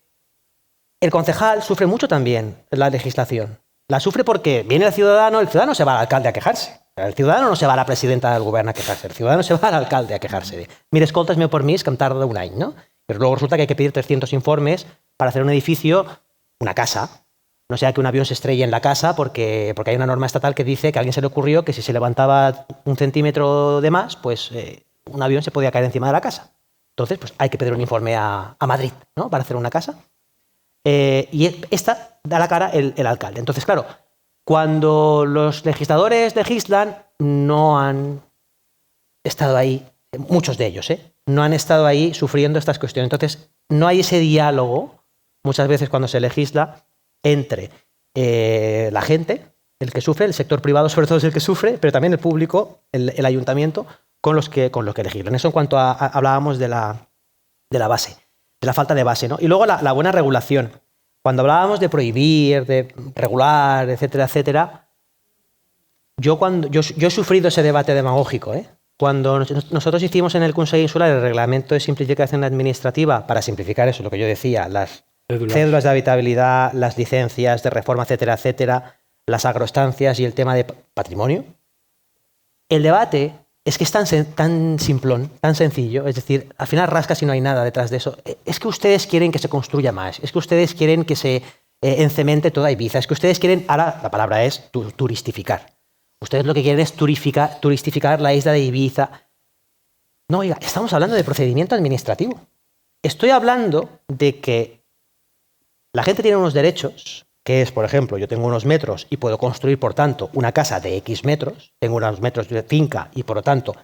el concejal sufre mucho también la legislación. La sufre porque viene el ciudadano se va al alcalde a quejarse. El ciudadano no se va a la presidenta del gobierno a quejarse. El ciudadano se va al alcalde a quejarse. Mire, escoltas-me por mí, es que em tarda un any, ¿no? Pero luego resulta que hay que pedir 300 informes para hacer un edificio, una casa. No sea que un avión se estrelle en la casa porque hay una norma estatal que dice que a alguien se le ocurrió que si se levantaba 1 centímetro de más, pues un avión se podía caer encima de la casa. Entonces, pues hay que pedir un informe a Madrid, ¿no? Para hacer una casa. Y esta da la cara el alcalde. Entonces, claro, cuando los legisladores legislan, no han estado ahí, muchos de ellos, no han estado ahí sufriendo estas cuestiones. Entonces, no hay ese diálogo, muchas veces cuando se legisla, entre la gente, el que sufre, el sector privado sobre todo es el que sufre, pero también el público, el ayuntamiento, con los que legislan. Eso en cuanto a hablábamos de la base, de la falta de base, ¿no? Y luego la buena regulación. Cuando hablábamos de prohibir, de regular, etcétera, etcétera, yo he sufrido ese debate demagógico, Cuando nosotros hicimos en el Consell Insular el reglamento de simplificación administrativa, para simplificar eso, lo que yo decía, las cédulas de habitabilidad, las licencias de reforma, etcétera, etcétera, las agroestancias y el tema de patrimonio, el debate es que es tan simplón, tan sencillo, es decir, al final rascas y no hay nada detrás de eso. Es que ustedes quieren que se construya más, es que ustedes quieren que se encemente toda Ibiza, es que ustedes quieren, ahora la palabra es turistificar. Ustedes lo que quieren es turistificar la isla de Ibiza. No, oiga, estamos hablando de procedimiento administrativo. Estoy hablando de que la gente tiene unos derechos, que es, por ejemplo, yo tengo unos metros y puedo construir, por tanto, una casa de X metros, tengo unos metros de finca y, por lo tanto,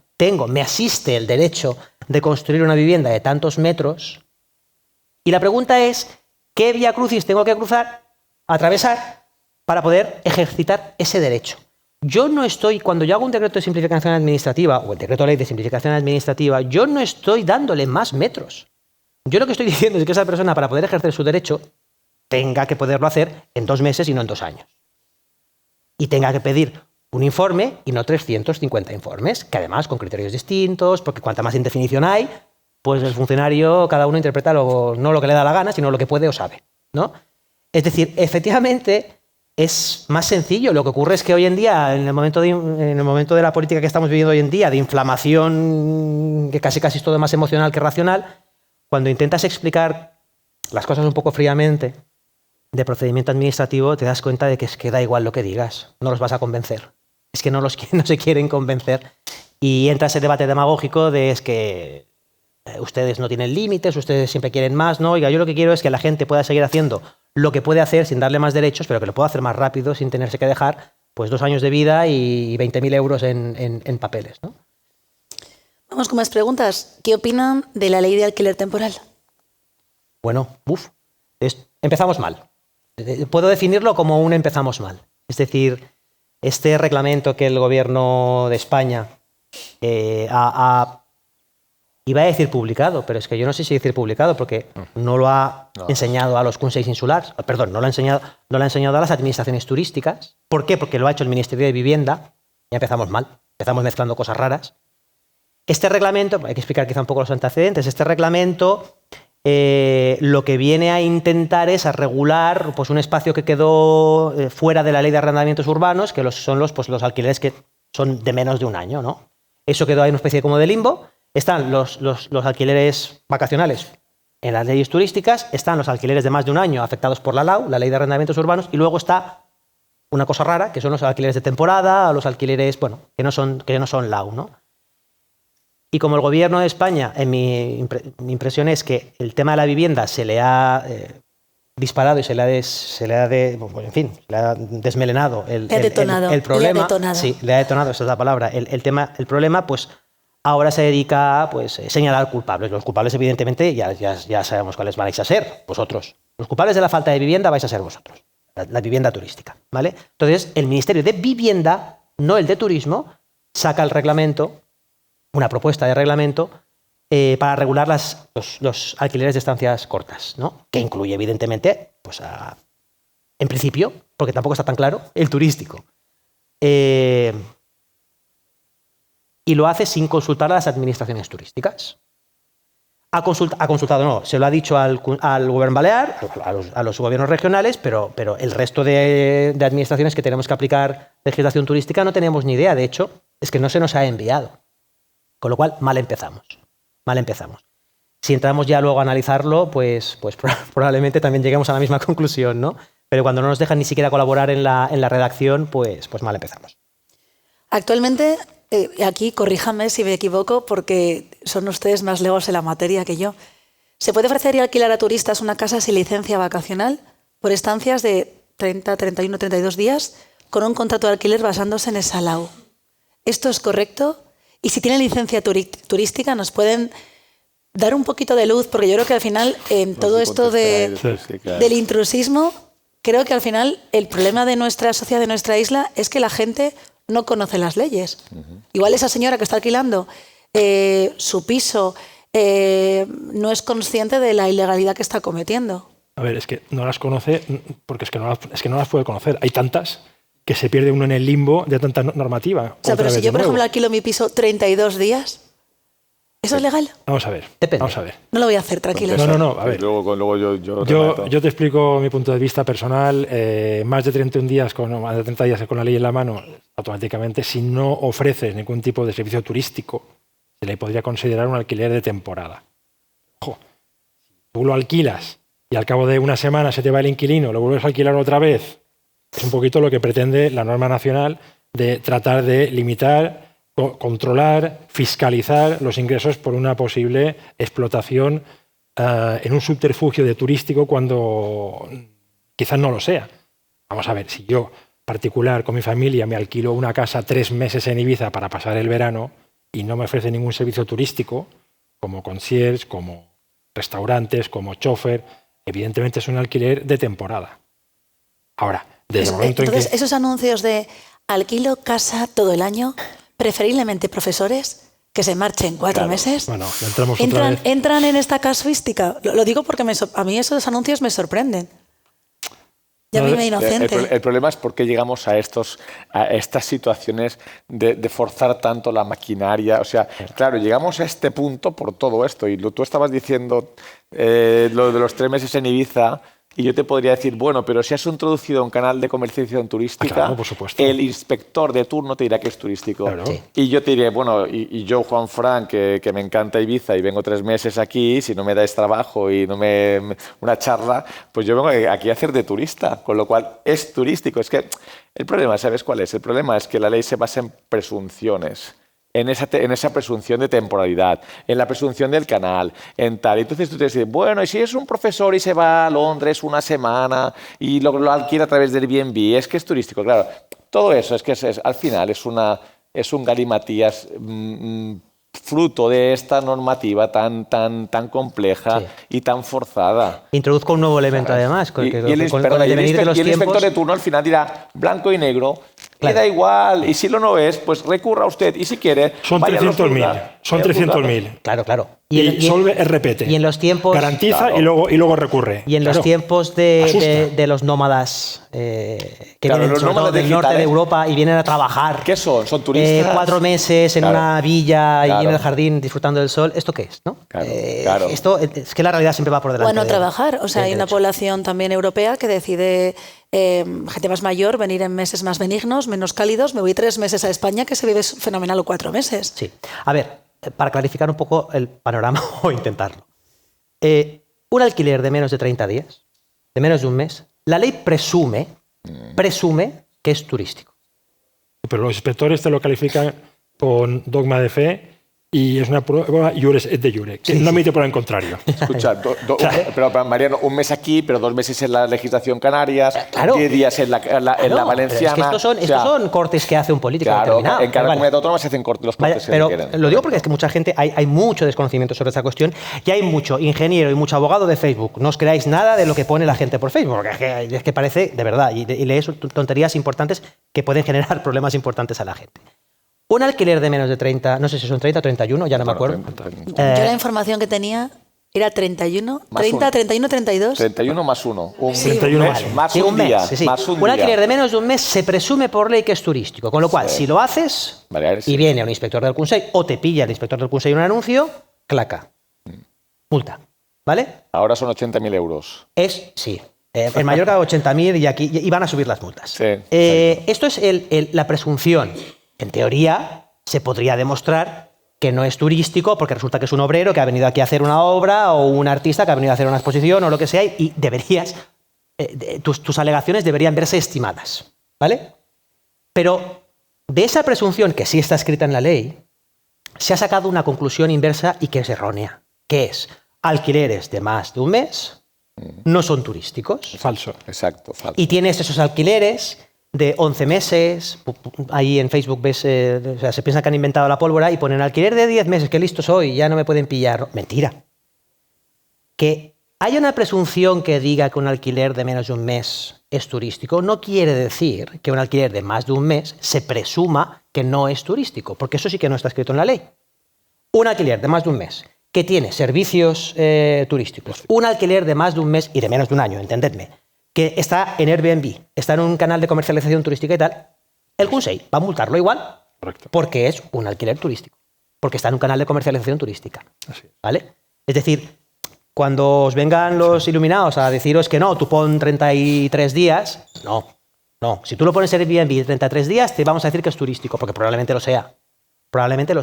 me asiste el derecho de construir una vivienda de tantos metros. Y la pregunta es, ¿qué vía crucis tengo que atravesar para poder ejercitar ese derecho? Cuando yo hago un decreto de simplificación administrativa o el decreto de ley de simplificación administrativa, yo no estoy dándole más metros. Yo lo que estoy diciendo es que esa persona, para poder ejercer su derecho, tenga que poderlo hacer en 2 meses y no en 2 años. Y tenga que pedir un informe y no 350 informes, que además con criterios distintos, porque cuanta más indefinición hay, pues el funcionario, cada uno interpreta no lo que le da la gana, sino lo que puede o sabe, ¿no? Es decir, efectivamente es más sencillo. Lo que ocurre es que hoy en día, en el momento de la política que estamos viviendo hoy en día, de inflamación, que casi es todo más emocional que racional, cuando intentas explicar las cosas un poco fríamente de procedimiento administrativo, te das cuenta de que es que da igual lo que digas, no los vas a convencer. Es que no se quieren convencer. Y entra ese debate demagógico de es que ustedes no tienen límites, ustedes siempre quieren más, ¿no? Oiga, yo lo que quiero es que la gente pueda seguir haciendo lo que puede hacer sin darle más derechos, pero que lo pueda hacer más rápido sin tenerse que dejar pues 2 años de vida y 20.000 euros en papeles, ¿no? Vamos con más preguntas. ¿Qué opinan de la ley de alquiler temporal? Bueno, empezamos mal. Puedo definirlo como un empezamos mal. Es decir, este reglamento que el Gobierno de España iba a decir publicado, pero es que yo no sé si decir publicado porque no lo ha enseñado a los consells insulars, perdón, no lo ha enseñado a las administraciones turísticas. ¿Por qué? Porque lo ha hecho el Ministerio de Vivienda. Ya empezamos mal, empezamos mezclando cosas raras. Este reglamento, hay que explicar quizá un poco los antecedentes, este reglamento lo que viene a intentar es a regular pues, un espacio que quedó fuera de la ley de arrendamientos urbanos, que son los alquileres que son de menos de 1 año, ¿no? Eso quedó ahí una especie como de limbo. Están los alquileres vacacionales en las leyes turísticas, están los alquileres de más de 1 año afectados por la LAU, la Ley de Arrendamientos Urbanos, y luego está una cosa rara, que son los alquileres de temporada, los alquileres, bueno, que no son LAU, ¿no? Y como el Gobierno de España, mi impresión es que el tema de la vivienda se le ha disparado y se le ha desmelenado el problema. Sí, le ha detonado, esa es la palabra. El problema, pues ahora se dedica a señalar culpables. Los culpables, evidentemente, ya sabemos cuáles vais a ser, vosotros. Los culpables de la falta de vivienda vais a ser vosotros, la vivienda turística, ¿vale? Entonces, el Ministerio de Vivienda, no el de Turismo, saca el reglamento, una propuesta de reglamento para regular los alquileres de estancias cortas, ¿no? Que incluye, evidentemente, en principio, porque tampoco está tan claro, el turístico. Y lo hace sin consultar a las administraciones turísticas. Ha consultado, no, se lo ha dicho al Gobierno Balear, a los gobiernos regionales, pero el resto de administraciones que tenemos que aplicar legislación turística no tenemos ni idea. De hecho, es que no se nos ha enviado. Con lo cual, mal empezamos. Si entramos ya luego a analizarlo, pues probablemente también lleguemos a la misma conclusión, ¿no? Pero cuando no nos dejan ni siquiera colaborar en la redacción, pues mal empezamos. Actualmente, aquí corríjame si me equivoco, porque son ustedes más legos en la materia que yo. ¿Se puede ofrecer y alquilar a turistas una casa sin licencia vacacional por estancias de 30, 31, 32 días con un contrato de alquiler basándose en esa LAU? ¿Esto es correcto? Y si tienen licencia turística, ¿nos pueden dar un poquito de luz? Porque yo creo que al final, en todo esto del intrusismo, creo que al final el problema de nuestra sociedad, de nuestra isla, es que la gente no conoce las leyes. Igual esa señora que está alquilando su piso no es consciente de la ilegalidad que está cometiendo. A ver, es que no las conoce porque es que no las puede conocer. Hay tantas que se pierde uno en el limbo de tanta normativa. O sea, pero si yo, por ejemplo, alquilo mi piso 32 días, ¿eso es legal? Vamos a ver. Depende. Vamos a ver. No lo voy a hacer, tranquilo. No, a ver. Luego yo te explico mi punto de vista personal. Más de 31 días, más de 30 días con la ley en la mano, automáticamente, si no ofreces ningún tipo de servicio turístico, se le podría considerar un alquiler de temporada. Ojo, tú lo alquilas y al cabo de 1 semana se te va el inquilino, lo vuelves a alquilar otra vez. Es un poquito lo que pretende la norma nacional de tratar de limitar, controlar, fiscalizar los ingresos por una posible explotación en un subterfugio de turístico cuando quizás no lo sea. Vamos a ver, si yo, particular, con mi familia, me alquilo una casa 3 meses en Ibiza para pasar el verano y no me ofrece ningún servicio turístico, como concierge, como restaurantes, como chofer, evidentemente es un alquiler de temporada. Ahora, desde el momento entonces, en que... esos anuncios de alquilo casa todo el año, preferiblemente profesores que se marchen 4 meses, bueno, entramos otra vez. ¿entran en esta casuística? Lo digo porque a mí esos anuncios me sorprenden. Llámeme inocente. El problema es por qué llegamos a estas situaciones de forzar tanto la maquinaria. O sea, claro, llegamos a este punto por todo esto. Y tú estabas diciendo lo de los 3 meses en Ibiza. Y yo te podría decir, bueno, pero si has introducido un canal de comercialización turística, claro, por supuesto. el inspector de turno te dirá que es turístico. Claro. Sí. Y yo te diré, bueno, y yo, Juan Fran, que me encanta Ibiza y vengo 3 meses aquí, si no me dais trabajo y no una charla, pues yo vengo aquí a hacer de turista, con lo cual es turístico. Es que el problema, ¿sabes cuál es? El problema es que la ley se basa en presunciones. En esa presunción de temporalidad, en la presunción del canal, en tal. Entonces tú te dices, bueno, y si es un profesor y se va a Londres una semana y lo alquila a través del Airbnb, es que es turístico. Claro, todo eso al final es un galimatías fruto de esta normativa tan compleja y tan forzada. Introduzco un nuevo elemento además. Y el inspector de turno al final dirá blanco y negro. Claro. Da igual, y si lo no es, pues recurra usted, y si quiere... Son 300.000, son 300.000. Claro. Y Solve repete. Y en los tiempos... Garantiza y luego recurre. Y en los tiempos de los nómadas que vienen sobre todo del norte de Europa y vienen a trabajar... ¿Qué son? ¿Son turistas? 4 meses en una villa y en el jardín disfrutando del sol. ¿Esto qué es? ¿No? Claro. Esto es que la realidad siempre va por delante. Bueno, trabajar. O sea, hay una población también europea que decide... gente más mayor, venir en meses más benignos, menos cálidos. Me voy 3 meses a España, que se vive fenomenal, o 4 meses. Sí. A ver, para clarificar un poco el panorama o intentarlo. Un alquiler de menos de 30 días, de menos de un mes, la ley presume que es turístico. Pero los inspectores te lo califican con dogma de fe y es una prueba iures et de jure, que no admite por el contrario. Escucha, pero Mariano, 1 mes aquí, pero 2 meses en la legislación Canarias, 10 días en la valenciana. Es que estos son cortes que hace un político determinado. En cada comunidad autónoma se hacen los cortes. Pero lo digo porque es que mucha gente, hay mucho desconocimiento sobre esta cuestión y hay mucho ingeniero y mucho abogado de Facebook. No os creáis nada de lo que pone la gente por Facebook, porque es que parece, de verdad, y leéis tonterías importantes que pueden generar problemas importantes a la gente. Un alquiler de menos de 30, no sé si son 30 o 31, ya no me acuerdo. Yo la información que tenía era 31, 30, 31, 32. 31 más 1. 31 más un día. Un alquiler de menos de un mes se presume por ley que es turístico, con lo cual, si lo haces y viene un inspector del Consell o te pilla el inspector del Consell un anuncio, claca. Multa. ¿Vale? Ahora son 80.000 euros. Sí. En Mallorca 80.000 y aquí y van a subir las multas. Sí. Esto es la presunción. En teoría, se podría demostrar que no es turístico porque resulta que es un obrero que ha venido aquí a hacer una obra o un artista que ha venido a hacer una exposición o lo que sea y deberías, tus alegaciones deberían verse estimadas, ¿vale? Pero de esa presunción, que sí está escrita en la ley, se ha sacado una conclusión inversa y que es errónea, que es alquileres de más de un mes no son turísticos. Falso. Exacto, falso. Y tienes esos alquileres de 11 meses, ahí en Facebook ves, se piensa que han inventado la pólvora y ponen alquiler de 10 meses, que listo soy, ya no me pueden pillar. Mentira. Que haya una presunción que diga que un alquiler de menos de un mes es turístico no quiere decir que un alquiler de más de un mes se presuma que no es turístico, porque eso sí que no está escrito en la ley. Un alquiler de más de un mes que tiene servicios turísticos, un alquiler de más de un mes y de menos de un año, entendedme, que está en Airbnb, está en un canal de comercialización turística y tal, el Consell va a multarlo igual. Correcto. Porque es un alquiler turístico, porque está en un canal de comercialización turística. Así es. ¿Vale? Es decir, cuando os vengan los iluminados a deciros que no, tú pon 33 días, no. Si tú lo pones en Airbnb 33 días, te vamos a decir que es turístico, porque probablemente lo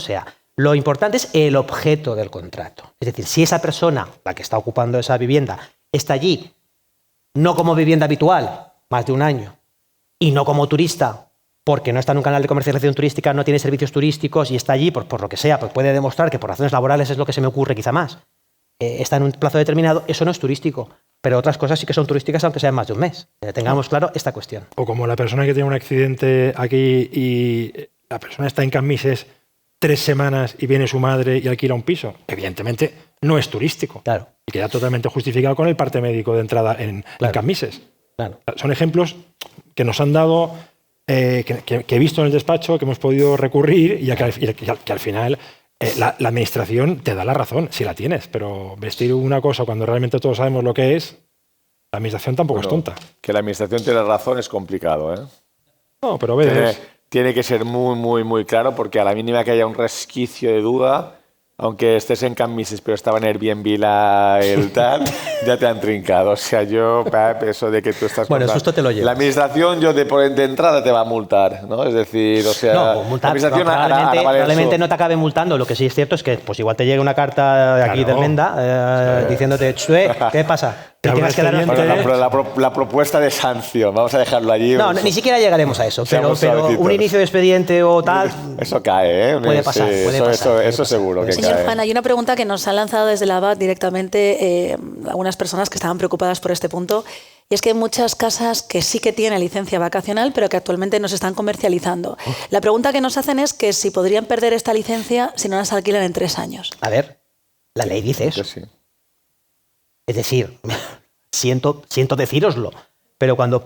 sea. Lo importante es el objeto del contrato. Es decir, si esa persona, la que está ocupando esa vivienda, está allí no como vivienda habitual, más de un año, y no como turista, porque no está en un canal de comercialización turística, no tiene servicios turísticos y está allí por lo que sea, pues puede demostrar que por razones laborales es lo que se me ocurre quizá más, está en un plazo determinado, eso no es turístico. Pero otras cosas sí que son turísticas aunque sean más de un mes. Tengamos claro esta cuestión. O como la persona que tiene un accidente aquí y la persona está en Cambises 3 semanas y viene su madre y alquila un piso. Evidentemente no es turístico. Claro. Y queda totalmente justificado con el parte médico de entrada en Cambises. Claro. Son ejemplos que nos han dado, que he visto en el despacho, que hemos podido recurrir y que al final la administración te da la razón, si la tienes. Pero vestir una cosa cuando realmente todos sabemos lo que es, La administración tampoco es tonta. Que la administración tiene razón es complicado, ¿eh? No, pero ves... Tiene que ser muy, muy, muy claro, porque a la mínima que haya un resquicio de duda, aunque estés en Cambises, pero estaba en Airbnb el tal, ya te han trincado. O sea, yo, Pep, eso de que tú estás... Bueno, el susto te lo llevas. La administración, de entrada te va a multar, ¿no? Es decir, o sea... No, multar, la administración probablemente no te acabe multando. Lo que sí es cierto es que pues igual te llega una carta de aquí del Menda diciéndote, ¿qué pasa? Te tienes que dar una... la propuesta de sanción, vamos a dejarlo allí. No, ni siquiera llegaremos a eso, pero un inicio de expediente o tal... Eso cae, ¿eh? Puede pasar, Eso seguro que Señor cae. Juan, hay una pregunta que nos han lanzado desde la ABAT directamente algunas personas que estaban preocupadas por este punto, y es que hay muchas casas que sí que tienen licencia vacacional, pero que actualmente no se están comercializando. La pregunta que nos hacen es que si podrían perder esta licencia si no las alquilan en 3 años. A ver, la ley dice eso. Sí. Es decir, siento decíroslo, pero cuando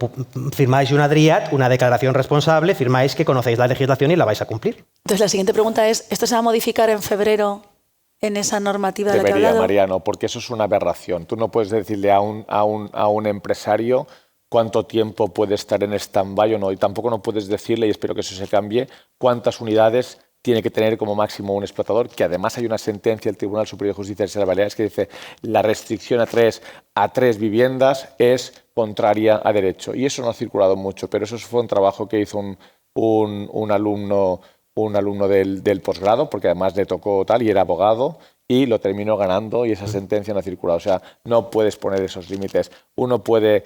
firmáis una DRIAD, una declaración responsable, firmáis que conocéis la legislación y la vais a cumplir. Entonces la siguiente pregunta es, ¿esto se va a modificar en febrero en esa normativa de la que he hablado? Mariano, porque eso es una aberración. Tú no puedes decirle a un empresario cuánto tiempo puede estar en stand-by o no, y tampoco no puedes decirle, y espero que eso se cambie, cuántas unidades tiene que tener como máximo un explotador, que además hay una sentencia del Tribunal Superior de Justicia de las Baleares que dice la restricción a tres viviendas es contraria a derecho. Y eso no ha circulado mucho, pero eso fue un trabajo que hizo un alumno del posgrado, porque además le tocó tal y era abogado, y lo terminó ganando y esa sentencia no ha circulado. O sea, no puedes poner esos límites. Uno puede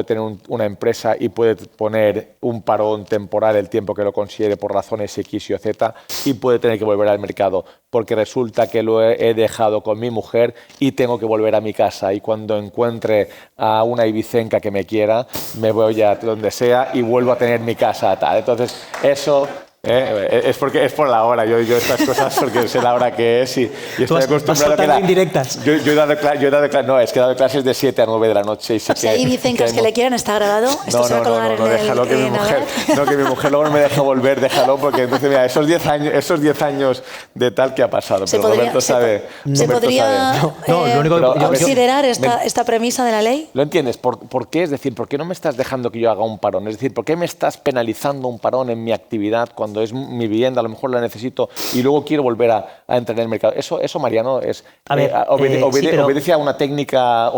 tener una empresa y puede poner un parón temporal el tiempo que lo considere por razones X y Z, y puede tener que volver al mercado porque resulta que lo he dejado con mi mujer y tengo que volver a mi casa, y cuando encuentre a una ibicenca que me quiera, me voy a donde sea y vuelvo a tener mi casa tal. Entonces, eso... es por la hora. Yo estas cosas porque sé la hora que es y estoy acostumbrado a que indirectas. Yo he dado clases, no, es que he dado clases de 7 a 9 de la noche y sé Si hay vicencas que le quieran, está grabado. Esto se va a colgar en déjalo que mi mujer luego no me deja volver, déjalo, porque entonces mira, esos 10 años de tal que ha pasado, pero Roberto sabe. ¿Se podría considerar esta premisa de la ley? ¿Lo entiendes? ¿Por qué? Es decir, ¿por qué no me estás dejando que yo haga un parón? Es decir, ¿por qué me estás penalizando un parón en mi actividad cuando es mi vivienda, a lo mejor la necesito y luego quiero volver a entrar en el mercado? Eso Mariano, obedece a una técnica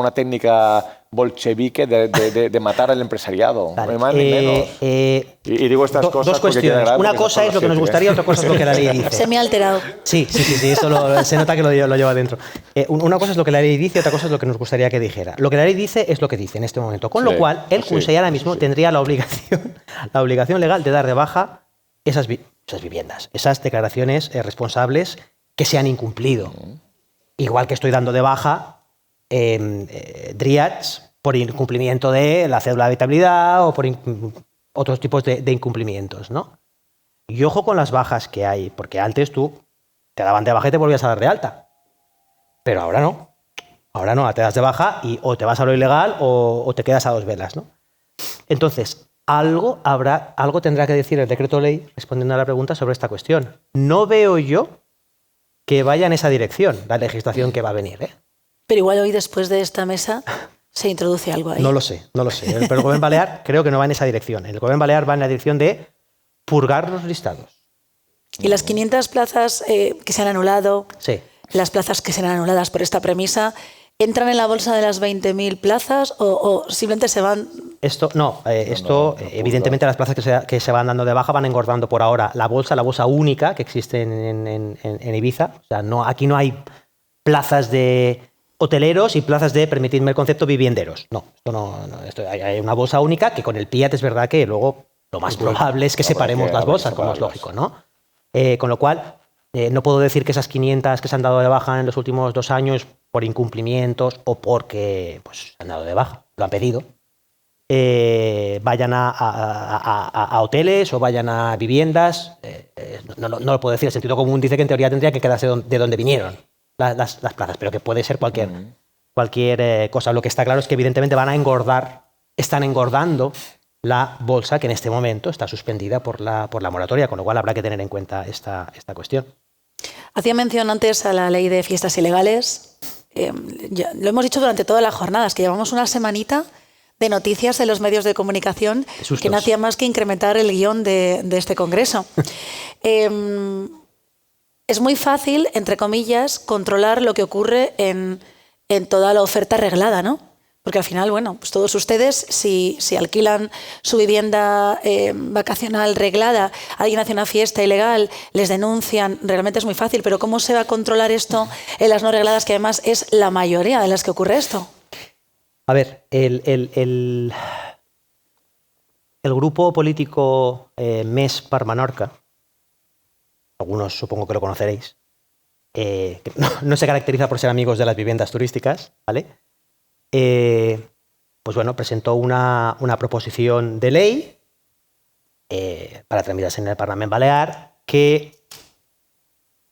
bolchevique de matar al empresariado. Vale. No hay más ni menos. Y digo estas cosas. Dos cuestiones. Una cosa es lo que nos gustaría, otra cosa es lo que la ley dice. Se me ha alterado. Sí, eso se nota que lo lleva dentro. Una cosa es lo que la ley dice, otra cosa es lo que nos gustaría que dijera. Lo que la ley dice es lo que dice en este momento. Con lo cual, el Consell ahora mismo tendría la obligación legal de dar de baja esas viviendas, esas declaraciones responsables que se han incumplido. Igual que estoy dando de baja DRIADs por incumplimiento de la cédula de habitabilidad o por otros tipos de incumplimientos, ¿no? Y ojo con las bajas que hay, porque antes tú te daban de baja y te volvías a dar de alta. Pero ahora no. Ahora no, te das de baja y o te vas a lo ilegal o te quedas a 2 velas, ¿no? Entonces, algo tendrá que decir el decreto ley respondiendo a la pregunta sobre esta cuestión. No veo yo que vaya en esa dirección la legislación que va a venir, ¿eh? Pero igual hoy, después de esta mesa, se introduce algo ahí. No lo sé. Pero el Gobierno Balear creo que no va en esa dirección. El Gobierno Balear va en la dirección de purgar los listados. ¿Y las 500 plazas que se han anulado, sí, las plazas que serán anuladas por esta premisa, entran en la bolsa de las 20.000 plazas o simplemente se van...? Evidentemente las plazas que se van dando de baja van engordando por ahora la bolsa única que existe en Ibiza. O sea, aquí no hay plazas de hoteleros y plazas de, permitidme el concepto, vivienderos. Hay una bolsa única que con el PIAT es verdad que luego lo más probable es que separemos las bolsas, como es lógico, ¿no? Con lo cual, no puedo decir que esas 500 que se han dado de baja en los últimos 2 años por incumplimientos o porque se han dado de baja, lo han pedido, vayan a hoteles o vayan a viviendas. No lo puedo decir. El sentido común dice que en teoría tendría que quedarse de donde vinieron las plazas, pero que puede ser cualquier cosa. Lo que está claro es que evidentemente están engordando la bolsa que en este momento está suspendida por la moratoria, con lo cual habrá que tener en cuenta esta cuestión. Hacía mención antes a la ley de fiestas ilegales. ya lo hemos dicho durante todas las jornadas, que llevamos una semanita de noticias en los medios de comunicación que no hacía más que incrementar el guión de este congreso. Es muy fácil, entre comillas, controlar lo que ocurre en toda la oferta reglada, ¿no? Porque al final, bueno, pues todos ustedes, si alquilan su vivienda vacacional reglada, alguien hace una fiesta ilegal, les denuncian, realmente es muy fácil, pero ¿cómo se va a controlar esto en las no regladas, que además es la mayoría de las que ocurre esto? A ver, el grupo político MES per Menorca, algunos supongo que lo conoceréis, que no se caracteriza por ser amigos de las viviendas turísticas, ¿vale? Pues bueno, presentó una proposición de ley para tramitarse en el Parlamento Balear, que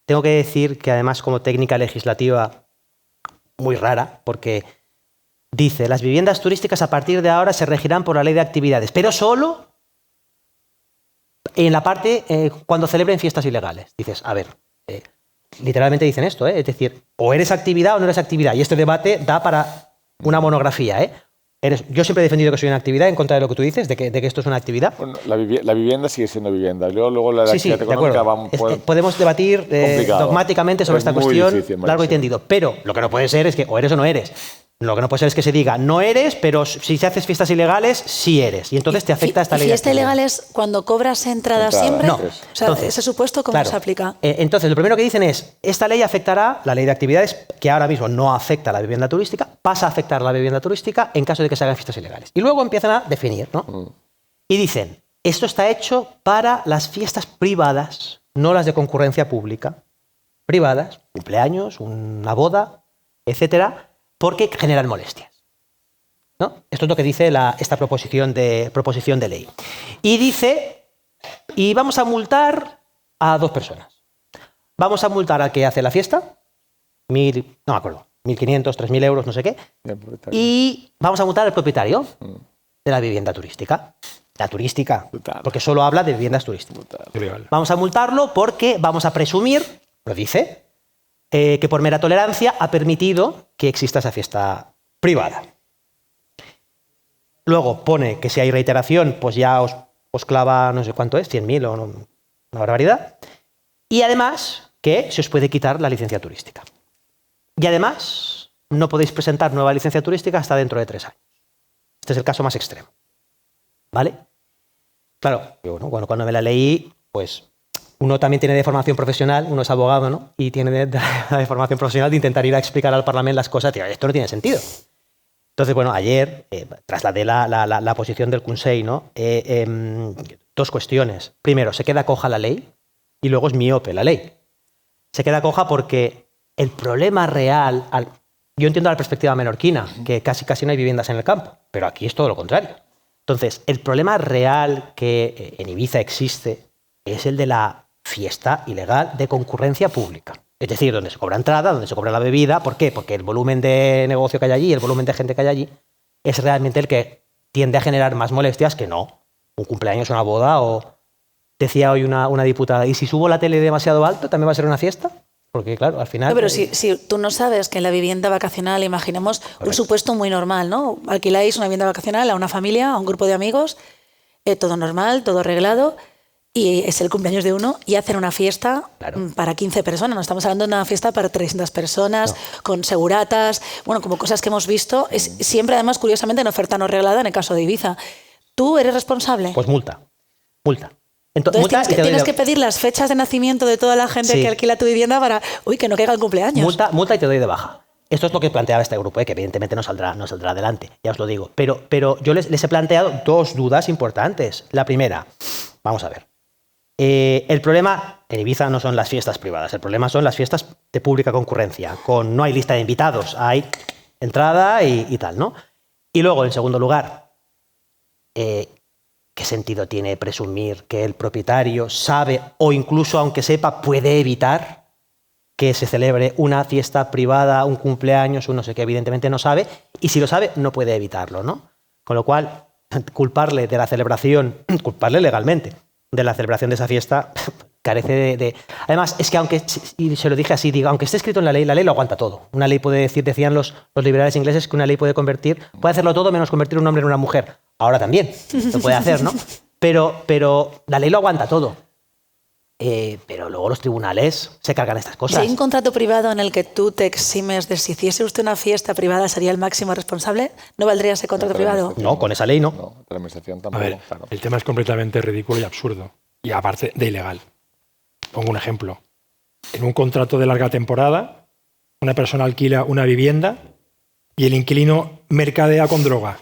tengo que decir que además como técnica legislativa muy rara, porque dice: las viviendas turísticas a partir de ahora se regirán por la ley de actividades, pero solo en la parte cuando celebren fiestas ilegales. Dices, a ver, literalmente dicen esto, es decir, o eres actividad o no eres actividad, y este debate da para una monografía, ¿eh? Yo siempre he defendido que soy una actividad, en contra de lo que tú dices, de que esto es una actividad. Bueno, la vivienda sigue siendo vivienda. Luego la actividad económica podemos debatir dogmáticamente sobre esta cuestión difícil, largo y tendido. Pero lo que no puede ser es que o eres o no eres. Lo que no puede ser es que se diga no eres, pero si haces fiestas ilegales, sí eres. Y entonces te afecta esta ley. ¿Y fiesta ilegal es cuando cobras entrada siempre? No. O sea, entonces, ese supuesto, ¿cómo se aplica? Entonces, lo primero que dicen es, esta ley afectará, la ley de actividades, que ahora mismo no afecta a la vivienda turística, pasa a afectar a la vivienda turística en caso de que se hagan fiestas ilegales. Y luego empiezan a definir, ¿no? Y dicen, esto está hecho para las fiestas privadas, no las de concurrencia pública. Privadas, cumpleaños, una boda, etcétera, porque generan molestias, ¿no? Esto es lo que dice esta proposición de ley. Y dice, y vamos a multar a 2 personas. Vamos a multar al que hace la fiesta, 1.500, 3.000 euros, no sé qué, y vamos a multar al propietario de la vivienda turística. La turística, porque solo habla de viviendas turísticas. Vamos a multarlo porque vamos a presumir, lo dice, que por mera tolerancia ha permitido que exista esa fiesta privada. Luego pone que si hay reiteración, pues ya os clava, no sé cuánto es, 100.000 o una barbaridad. Y además que se os puede quitar la licencia turística. Y además no podéis presentar nueva licencia turística hasta dentro de 3 años. Este es el caso más extremo. ¿Vale? Claro, yo, ¿no? Cuando me la leí, pues uno también tiene de formación profesional, uno es abogado, ¿no? Y tiene de formación profesional de intentar ir a explicar al Parlamento las cosas. Tío, esto no tiene sentido. Entonces, bueno, ayer trasladé la posición del Consell, ¿no? 2 cuestiones. Primero, se queda coja la ley y luego es miope la ley. Se queda coja porque el problema real... Yo entiendo la perspectiva menorquina, que casi no hay viviendas en el campo, pero aquí es todo lo contrario. Entonces, el problema real que en Ibiza existe es el de la fiesta ilegal de concurrencia pública. Es decir, donde se cobra entrada, donde se cobra la bebida. ¿Por qué? Porque el volumen de negocio que hay allí, el volumen de gente que hay allí, es realmente el que tiende a generar más molestias que no un cumpleaños, una boda o... Decía hoy una diputada, ¿y si subo la tele demasiado alto también va a ser una fiesta? Porque claro, al final... No, pero si tú no sabes que en la vivienda vacacional, imaginemos un supuesto muy normal, ¿no? Alquiláis una vivienda vacacional a una familia, a un grupo de amigos, todo normal, todo arreglado... Y es el cumpleaños de uno y hacen una fiesta para 15 personas. No estamos hablando de una fiesta para 300 personas, con seguratas, bueno, como cosas que hemos visto. Es siempre, además, curiosamente, en oferta no reglada en el caso de Ibiza. ¿Tú eres responsable? Pues multa. Entonces tienes que pedir las fechas de nacimiento de toda la gente que alquila tu vivienda para que no caiga el cumpleaños. Multa y te doy de baja. Esto es lo que planteaba este grupo, que evidentemente no saldrá adelante, ya os lo digo. Pero yo les he planteado 2 dudas importantes. La primera, vamos a ver. El problema en Ibiza no son las fiestas privadas, el problema son las fiestas de pública concurrencia, no hay lista de invitados, hay entrada y tal, ¿no? Y luego, en segundo lugar, ¿qué sentido tiene presumir que el propietario sabe o incluso, aunque sepa, puede evitar que se celebre una fiesta privada, un cumpleaños, un no sé qué? Evidentemente no sabe, y si lo sabe, no puede evitarlo, ¿no? Con lo cual, culparle de la celebración, culparle legalmente, de la celebración de esa fiesta, carece de... Además, es que aunque, y se lo dije así, digo, aunque esté escrito en la ley lo aguanta todo. Una ley puede decir, decían los liberales ingleses, que una ley puede hacerlo todo menos convertir un hombre en una mujer. Ahora también lo puede hacer, ¿no? Pero la ley lo aguanta todo. Pero luego los tribunales se cargan estas cosas. Si hay un contrato privado en el que tú te eximes de si hiciese usted una fiesta privada sería el máximo responsable, ¿no valdría ese contrato privado? No, con esa ley no. No, de la administración A tampoco. ver, Claro. el tema es completamente ridículo y absurdo. Y aparte de ilegal. Pongo un ejemplo. En un contrato de larga temporada, una persona alquila una vivienda y el inquilino mercadea con droga.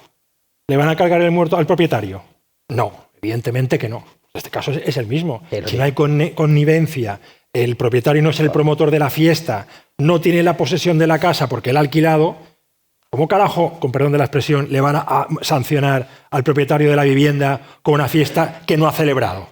¿Le van a cargar el muerto al propietario? No, evidentemente que no. Este caso es el mismo. Pero si no hay connivencia, el propietario no es el promotor de la fiesta, no tiene la posesión de la casa porque él ha alquilado, ¿cómo carajo, con perdón de la expresión, le van a sancionar al propietario de la vivienda con una fiesta que no ha celebrado?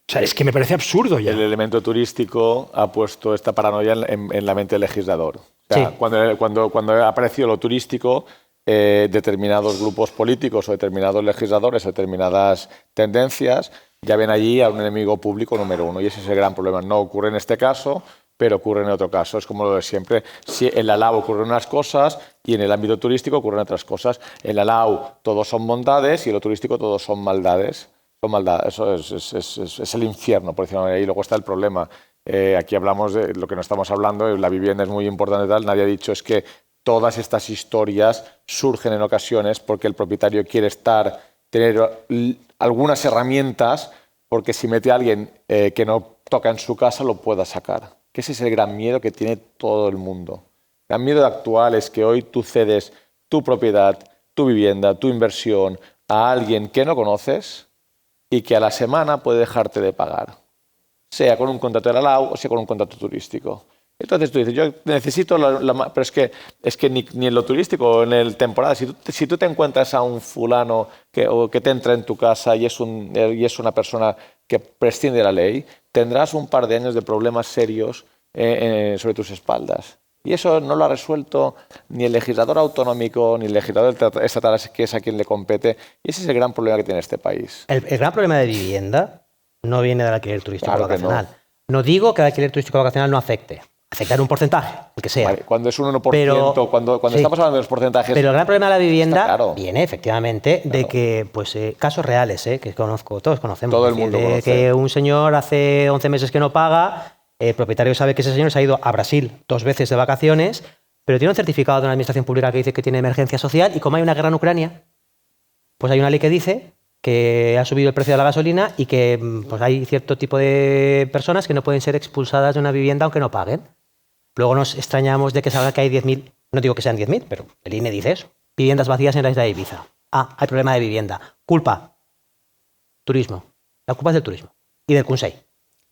O sea, es que me parece absurdo ya. El elemento turístico ha puesto esta paranoia en la mente del legislador. O sea, Sí. cuando ha aparecido lo turístico, determinados grupos políticos o determinados legisladores o determinadas tendencias ya ven allí a un enemigo público número uno. Y ese es el gran problema. No ocurre en este caso, pero ocurre en otro caso. Es como lo de siempre. Si en la LAU ocurren unas cosas y en el ámbito turístico ocurren otras cosas. En la LAU todos son bondades y en lo turístico todos son maldades. Son maldades. Eso es el infierno, por decirlo de manera. Y luego está el problema. Aquí hablamos de lo que no estamos hablando. La vivienda es muy importante. Tal. Nadie ha dicho es que todas estas historias surgen en ocasiones porque el propietario quiere tener algunas herramientas porque si mete a alguien que no toca en su casa lo pueda sacar. Que ese es el gran miedo que tiene todo el mundo. El gran miedo actual es que hoy tú cedes tu propiedad, tu vivienda, tu inversión a alguien que no conoces y que a la semana puede dejarte de pagar. Sea con un contrato de la LAU o sea con un contrato turístico. Entonces tú dices, yo necesito pero es que ni en lo turístico o en el temporada, si tú te encuentras a un fulano que te entra en tu casa y es una persona que prescinde de la ley, tendrás un par de años de problemas serios sobre tus espaldas. Y eso no lo ha resuelto ni el legislador autonómico ni el legislador estatal, que es a quien le compete. Y ese es el gran problema que tiene este país. El gran problema de vivienda no viene del alquiler turístico Claro que vacacional. No digo que el alquiler turístico vacacional no afecte. Afecta en un porcentaje, el que sea. Vale, cuando es un 1%, Pero- cuando sí. estamos hablando de los porcentajes... Pero el gran problema de la vivienda Está claro. viene efectivamente de Claro. que, pues, casos reales, que todos conocemos. Todo el Es decir, mundo de conoce. que un señor hace 11 meses que no paga, el propietario sabe que ese señor se ha ido a Brasil 2 veces de vacaciones, pero tiene un certificado de una administración pública que dice que tiene emergencia social y como hay una guerra en Ucrania, pues hay una ley que dice que ha subido el precio de la gasolina y que pues, hay cierto tipo de personas que no pueden ser expulsadas de una vivienda aunque no paguen. Luego nos extrañamos de que salga que hay 10.000, no digo que sean 10.000, pero el INE dice eso, viviendas vacías en la isla de Ibiza. Ah, hay problema de vivienda. Culpa, turismo. La culpa es del turismo y del Consell,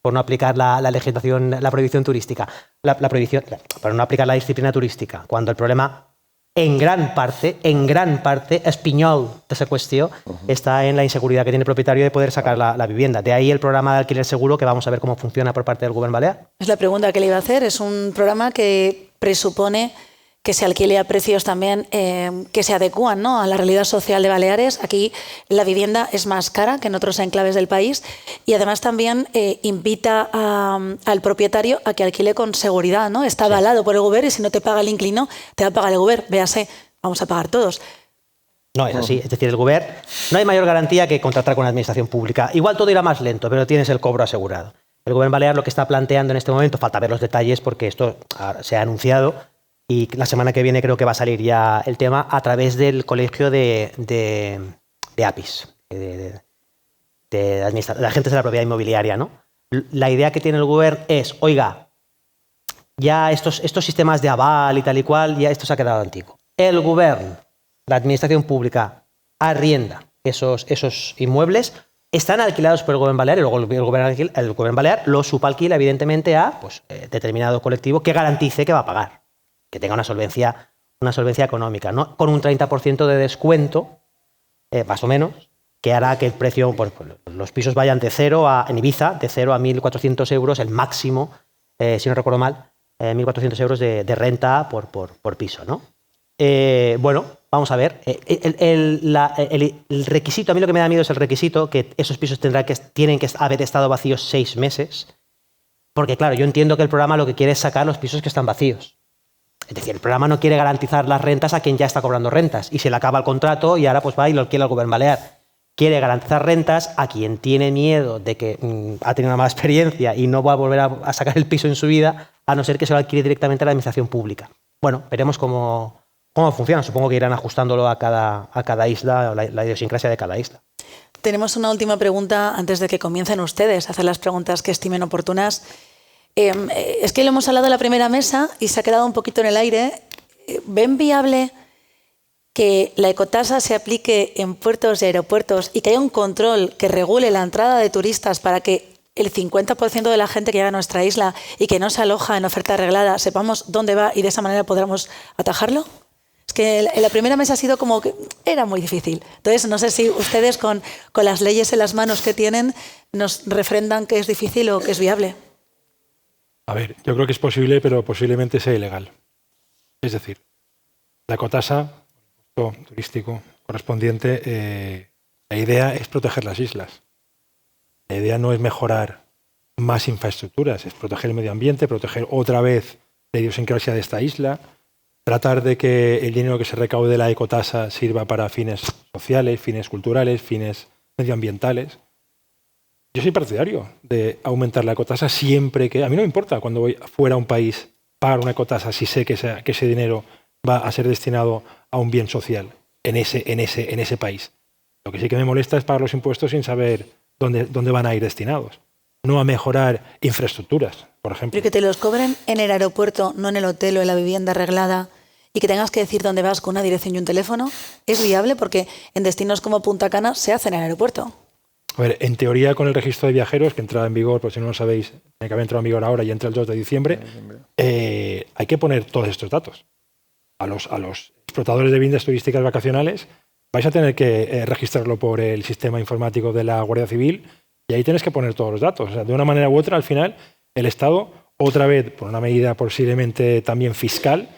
por no aplicar la legislación, la prohibición turística, por no aplicar la disciplina turística, cuando el problema en gran parte, espiñol de esa cuestión, está en la inseguridad que tiene el propietario de poder sacar la vivienda. De ahí el programa de alquiler seguro, que vamos a ver cómo funciona por parte del Gobierno balear. Es la pregunta que le iba a hacer. Es un programa que presupone que se alquile a precios también que se adecúan, ¿no?, a la realidad social de Baleares. Aquí la vivienda es más cara que en otros enclaves del país y además también invita al propietario a que alquile con seguridad, ¿no? Está avalado por el gobierno y si no te paga el inquilino, te va a pagar el gobierno. Véase, vamos a pagar todos. No, es así. Es decir, el Gobierno, no hay mayor garantía que contratar con la administración pública. Igual todo irá más lento, pero tienes el cobro asegurado. El Gobierno balear lo que está planteando en este momento, falta ver los detalles porque esto se ha anunciado, y la semana que viene creo que va a salir ya el tema a través del colegio de APIs, de agentes de la propiedad inmobiliaria, ¿no? La idea que tiene el gobierno es, oiga, ya estos sistemas de aval y tal y cual, ya esto se ha quedado antiguo. El gobierno, la administración pública, arrienda esos inmuebles, están alquilados por el gobierno balear y luego el gobierno balear los subalquila evidentemente a determinado colectivo que garantice que va a pagar, que tenga una solvencia económica, ¿no? Con un 30% de descuento, más o menos, que hará que el precio, pues, los pisos vayan en Ibiza, de 0 a 1.400 euros, el máximo, si no recuerdo mal, 1.400 euros de renta por piso, ¿no? Bueno, vamos a ver, el requisito, a mí lo que me da miedo es el requisito que esos pisos tienen que haber estado vacíos 6 meses, porque claro, yo entiendo que el programa lo que quiere es sacar los pisos que están vacíos. Es decir, el programa no quiere garantizar las rentas a quien ya está cobrando rentas y se le acaba el contrato y ahora pues va y lo alquila el Gobierno Balear. Quiere garantizar rentas a quien tiene miedo de que ha tenido una mala experiencia y no va a volver a sacar el piso en su vida, a no ser que se lo alquile directamente a la administración pública. Bueno, veremos cómo funciona. Supongo que irán ajustándolo a cada isla, la idiosincrasia de cada isla. Tenemos una última pregunta antes de que comiencen ustedes a hacer las preguntas que estimen oportunas. Es que lo hemos hablado en la primera mesa y se ha quedado un poquito en el aire. ¿Ven viable que la ecotasa se aplique en puertos y aeropuertos y que haya un control que regule la entrada de turistas para que el 50% de la gente que llega a nuestra isla y que no se aloja en oferta arreglada sepamos dónde va y de esa manera podamos atajarlo? Es que en la primera mesa ha sido como que era muy difícil. Entonces, no sé si ustedes con las leyes en las manos que tienen nos refrendan que es difícil o que es viable. A ver, yo creo que es posible, pero posiblemente sea ilegal. Es decir, la ecotasa, el impuesto turístico correspondiente, la idea es proteger las islas. La idea no es mejorar más infraestructuras, es proteger el medio ambiente, proteger otra vez la idiosincrasia de esta isla, tratar de que el dinero que se recaude de la ecotasa sirva para fines sociales, fines culturales, fines medioambientales. Yo soy partidario de aumentar la ecotasa siempre que... A mí no me importa cuando voy fuera a un país pagar una ecotasa si sé que ese dinero va a ser destinado a un bien social en ese país. Lo que sí que me molesta es pagar los impuestos sin saber dónde van a ir destinados. No a mejorar infraestructuras, por ejemplo. Pero que te los cobren en el aeropuerto, no en el hotel o en la vivienda arreglada, y que tengas que decir dónde vas con una dirección y un teléfono, ¿es viable? Porque en destinos como Punta Cana se hace en el aeropuerto. A ver, en teoría con el registro de viajeros, que entra en vigor, por si no lo sabéis, tiene que haber entrado en vigor ahora y entra el 2 de diciembre, hay que poner todos estos datos. A los explotadores de viviendas turísticas vacacionales vais a tener que registrarlo por el sistema informático de la Guardia Civil y ahí tienes que poner todos los datos. O sea, de una manera u otra, al final, el Estado, otra vez, por una medida posiblemente también fiscal,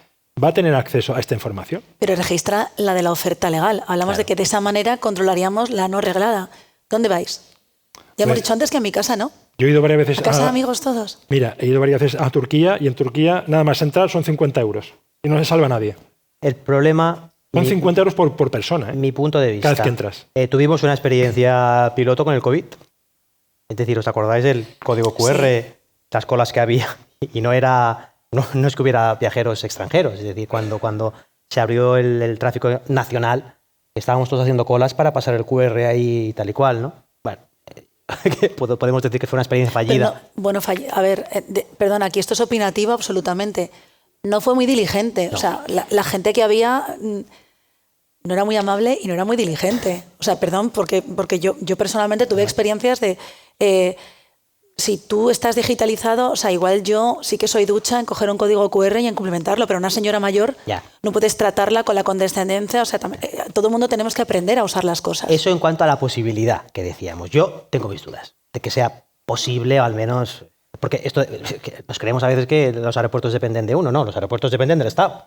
va a tener acceso a esta información. Pero registra la de la oferta legal. Hablamos de que de esa manera controlaríamos la no reglada. ¿Dónde vais? Ya hemos dicho antes que a mi casa, ¿no? Yo he ido varias veces ¿A casa de amigos todos? Mira, he ido varias veces a Turquía y en Turquía nada más entrar son 50 euros y no se salva a nadie. El problema... Son 50 euros por persona, ¿eh? Mi punto de vista. Cada vez que entras. Tuvimos una experiencia piloto con el COVID. Es decir, ¿os acordáis del código QR, sí, las colas que había? Y no es que hubiera viajeros extranjeros. Es decir, cuando se abrió el tráfico nacional, estábamos todos haciendo colas para pasar el QR ahí tal y cual, ¿no? Bueno, podemos decir que fue una experiencia fallida. A ver, perdón, aquí esto es opinativo absolutamente. No fue muy diligente. No. O sea, la gente que había no era muy amable y no era muy diligente. O sea, perdón, porque yo personalmente tuve experiencias de... si tú estás digitalizado, o sea, igual yo sí que soy ducha en coger un código QR y en cumplimentarlo, pero una señora mayor no puedes tratarla con la condescendencia. O sea, todo el mundo tenemos que aprender a usar las cosas. Eso en cuanto a la posibilidad que decíamos. Yo tengo mis dudas de que sea posible, o al menos... Porque esto, nos creemos a veces que los aeropuertos dependen de uno. No, los aeropuertos dependen del Estado.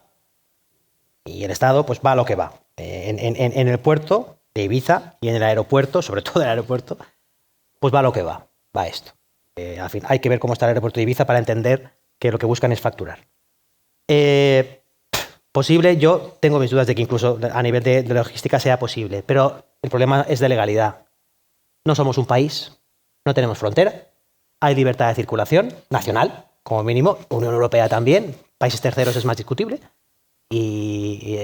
Y el Estado pues va a lo que va. En el puerto de Ibiza y en el aeropuerto, sobre todo el aeropuerto, pues va a lo que va. Va esto. Al fin, hay que ver cómo está el aeropuerto de Ibiza para entender que lo que buscan es facturar. Posible, yo tengo mis dudas de que incluso a nivel de logística sea posible, pero el problema es de legalidad. No somos un país, no tenemos frontera, hay libertad de circulación nacional, como mínimo, Unión Europea también, países terceros es más discutible, y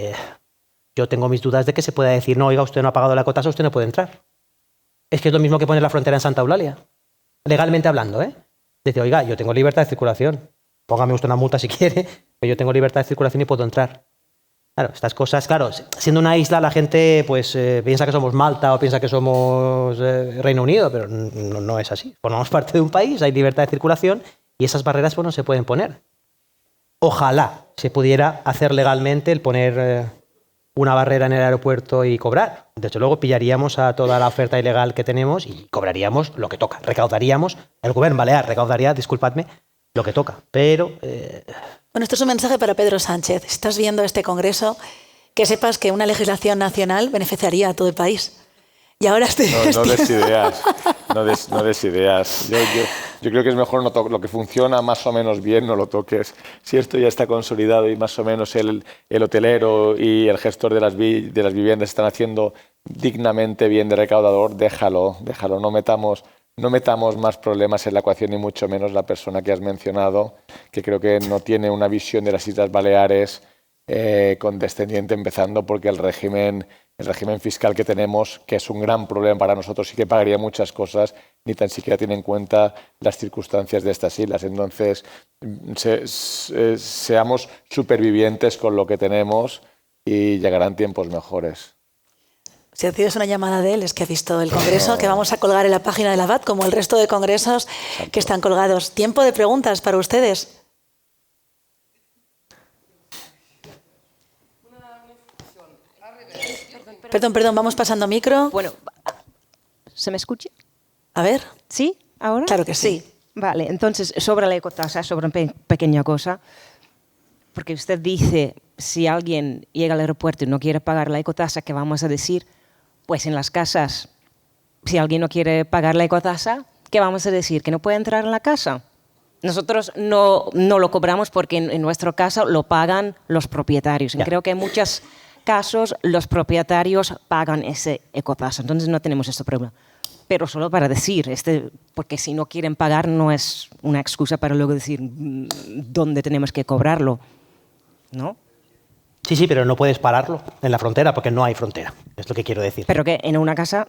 yo tengo mis dudas de que se pueda decir, no, oiga, usted no ha pagado la ecotasa, usted no puede entrar. Es que es lo mismo que poner la frontera en Santa Eulalia. Legalmente hablando, ¿eh? Dice, oiga, yo tengo libertad de circulación. Póngame usted una multa si quiere, pero yo tengo libertad de circulación y puedo entrar. Claro, estas cosas, claro, siendo una isla la gente pues piensa que somos Malta o piensa que somos Reino Unido, pero no es así. Formamos parte de un país, hay libertad de circulación y esas barreras pues no se pueden poner. Ojalá se pudiera hacer legalmente el poner una barrera en el aeropuerto y cobrar. Desde luego pillaríamos a toda la oferta ilegal que tenemos y cobraríamos lo que toca. Recaudaríamos, el Gobierno Balear recaudaría, disculpadme, lo que toca. Pero... Bueno, esto es un mensaje para Pedro Sánchez. Si estás viendo este congreso, que sepas que una legislación nacional beneficiaría a todo el país. Y ahora No des ideas, no des ideas. Yo creo que es mejor lo que funciona más o menos bien, no lo toques. Si esto ya está consolidado y más o menos el hotelero y el gestor de las viviendas están haciendo dignamente bien de recaudador, déjalo. No metamos más problemas en la ecuación, ni mucho menos la persona que has mencionado, que creo que no tiene una visión de las Islas Baleares condescendiente, empezando porque el régimen fiscal que tenemos, que es un gran problema para nosotros y que pagaría muchas cosas, ni tan siquiera tiene en cuenta las circunstancias de estas islas. Entonces, seamos supervivientes con lo que tenemos y llegarán tiempos mejores. Si recibes una llamada de él, es que ha visto el congreso que vamos a colgar en la página de la VAT, como el resto de congresos que están colgados. Tiempo de preguntas para ustedes. Perdón, vamos pasando micro. Bueno, ¿se me escucha? A ver. ¿Sí? ¿Ahora? Claro que sí. Vale, entonces, sobre la ecotasa, sobre una pequeña cosa, porque usted dice, si alguien llega al aeropuerto y no quiere pagar la ecotasa, ¿qué vamos a decir? Pues en las casas, si alguien no quiere pagar la ecotasa, ¿qué vamos a decir? ¿Que no puede entrar en la casa? Nosotros no lo cobramos porque en nuestro caso lo pagan los propietarios. Y creo que en muchos casos los propietarios pagan ese ecotasa, entonces no tenemos este problema. Pero solo para decir, porque si no quieren pagar no es una excusa para luego decir dónde tenemos que cobrarlo, ¿no? Sí, pero no puedes pararlo en la frontera porque no hay frontera, es lo que quiero decir. Pero que en una casa...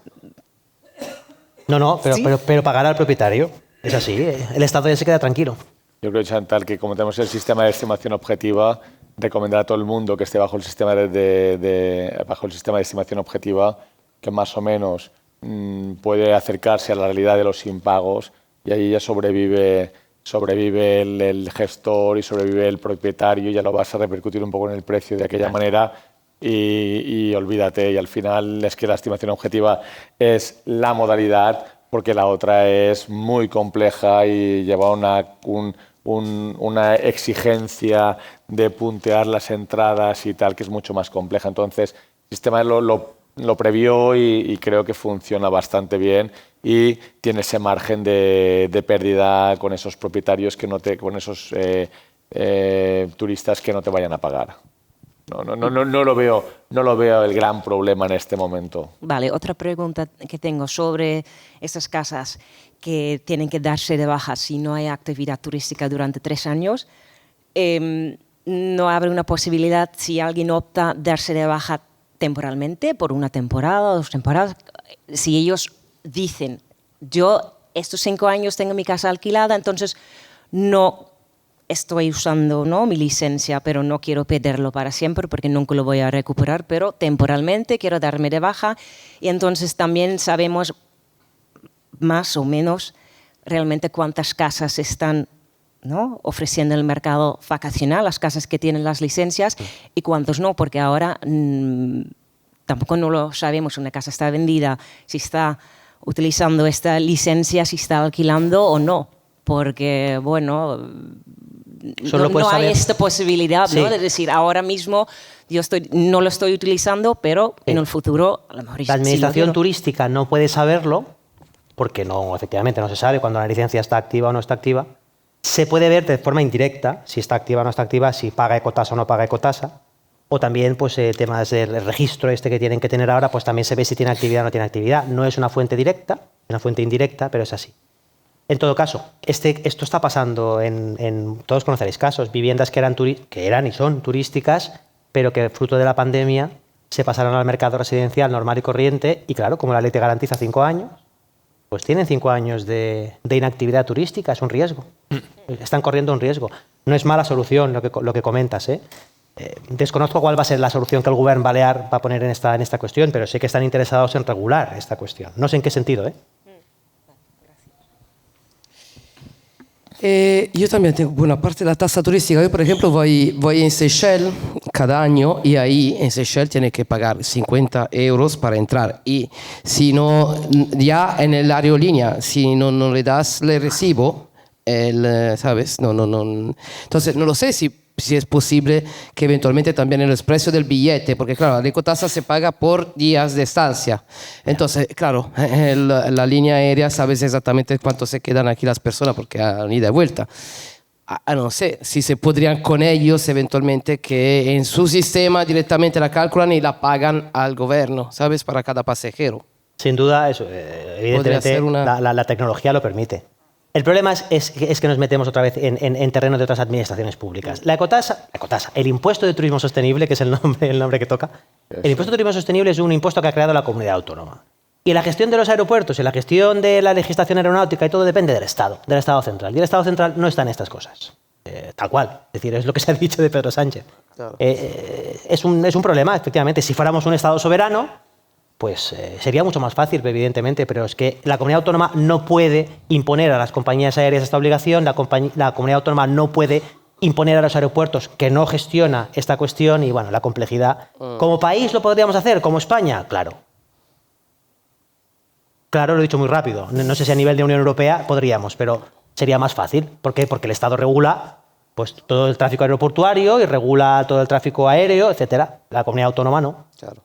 No, ¿Sí? pero pagar al propietario, es así, el Estado ya se queda tranquilo. Yo creo, Chantal, que como tenemos el sistema de estimación objetiva, recomendar a todo el mundo que esté bajo el sistema bajo el sistema de estimación objetiva, que más o menos puede acercarse a la realidad de los impagos, y ahí ya sobrevive el gestor y sobrevive el propietario, ya lo vas a repercutir un poco en el precio de aquella manera y olvídate. Y al final es que la estimación objetiva es la modalidad, porque la otra es muy compleja y lleva una exigencia de puntear las entradas y tal, que es mucho más compleja. Entonces, el sistema lo previó y creo que funciona bastante bien y tiene ese margen de pérdida con esos propietarios con esos turistas que no te vayan a pagar. No lo veo el gran problema en este momento. Vale, otra pregunta que tengo sobre estas casas que tienen que darse de baja si no hay actividad turística durante 3 años. ¿No habrá una posibilidad, si alguien opta, darse de baja temporalmente, por una temporada o 2 temporadas? Si ellos dicen, yo estos 5 años tengo mi casa alquilada, entonces no estoy usando, ¿no?, mi licencia, pero no quiero perderlo para siempre porque nunca lo voy a recuperar, pero temporalmente quiero darme de baja, y entonces también sabemos más o menos realmente cuántas casas están, ¿no?, ofreciendo en el mercado vacacional, las casas que tienen las licencias, y cuántos no, porque ahora tampoco no lo sabemos. Una casa está vendida, si está utilizando esta licencia, si está alquilando o no, porque, bueno, no hay esta posibilidad, ¿no?, de decir, ahora mismo yo no lo estoy utilizando, pero en el futuro a lo mejor la administración turística no puede saberlo, porque efectivamente no se sabe cuando la licencia está activa o no está activa. Se puede ver de forma indirecta si está activa o no está activa, si paga ecotasa o no paga ecotasa. O también pues, temas del registro que tienen que tener ahora, pues también se ve si tiene actividad o no tiene actividad. No es una fuente directa, es una fuente indirecta, pero es así. En todo caso, esto está pasando todos conoceréis casos, viviendas que eran y son turísticas, pero que fruto de la pandemia se pasaron al mercado residencial normal y corriente, y claro, como la ley te garantiza 5 años, pues tienen 5 años de inactividad turística, es un riesgo. Están corriendo un riesgo. No es mala solución lo que comentas, ¿eh? Desconozco cuál va a ser la solución que el Govern balear va a poner en esta cuestión, pero sé que están interesados en regular esta cuestión. No sé en qué sentido, ¿eh? Yo también tengo buena parte de la tasa turística. Yo, por ejemplo, voy en Seychelles cada año, y ahí en Seychelles tienes que pagar 50 euros para entrar. Y si no, ya en la aerolínea, si no le das el recibo, ¿sabes? No. Entonces, no lo sé si si es posible que eventualmente también en el precio del billete, porque claro, la ecotasa se paga por días de estancia. Entonces, claro, la línea aérea sabes exactamente cuánto se quedan aquí las personas porque han ida y vuelta. No sé si se podrían con ellos eventualmente que en su sistema directamente la calculan y la pagan al gobierno, ¿sabes? Para cada pasajero. Sin duda, eso, evidentemente la tecnología lo permite. El problema es que nos metemos otra vez en terreno de otras administraciones públicas. La ecotasa, el impuesto de turismo sostenible, que es el nombre que toca, el impuesto de turismo sostenible es un impuesto que ha creado la comunidad autónoma. Y la gestión de los aeropuertos y la gestión de la legislación aeronáutica y todo depende del Estado central. Y el Estado central no está en estas cosas. Tal cual. Es decir, es lo que se ha dicho de Pedro Sánchez. Claro. Es un problema, efectivamente. Si fuéramos un Estado soberano, pues sería mucho más fácil, evidentemente, pero es que la comunidad autónoma no puede imponer a las compañías aéreas esta obligación, la comunidad autónoma no puede imponer a los aeropuertos que no gestiona esta cuestión y, bueno, la complejidad. ¿Como país lo podríamos hacer? ¿Como España? Claro. Claro, lo he dicho muy rápido. No sé si a nivel de Unión Europea podríamos, pero sería más fácil. ¿Por qué? Porque el Estado regula pues, todo el tráfico aeroportuario y regula todo el tráfico aéreo, etcétera. La comunidad autónoma no. Claro.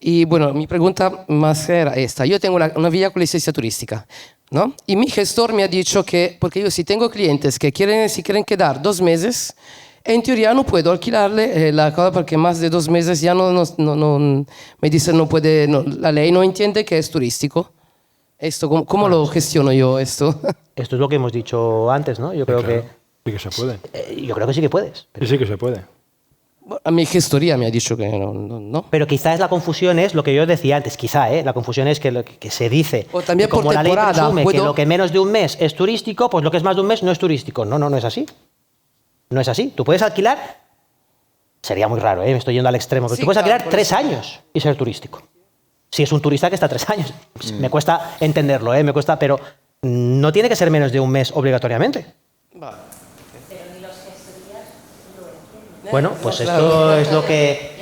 Y bueno, mi pregunta más era esta. Yo tengo una villa con licencia turística, ¿no? Y mi gestor me ha dicho que, porque yo si tengo clientes que si quieren quedar 2 meses, en teoría no puedo alquilarle la cosa porque más de 2 meses ya no me dicen no puede, la ley no entiende que es turístico. Esto, ¿cómo lo gestiono yo esto? Esto es lo que hemos dicho antes, ¿no? Yo creo claro, que... Sí que se puede. Yo creo que sí que puedes. Pero... Sí que se puede. A mi gestoría me ha dicho que no. Pero quizás la confusión es lo que yo decía antes, la confusión es que lo que se dice, o también que como por la ley presume ¿puedo? que lo que menos de un mes es turístico, pues lo que es más de un mes no es turístico. No es así. No es así. Tú puedes alquilar, sería muy raro, me estoy yendo al extremo, pero sí, tú puedes alquilar 3 años y ser turístico. Si es un turista que está 3 años. Me cuesta entenderlo, pero no tiene que ser menos de un mes obligatoriamente. Vale. Bueno, pues esto es lo que...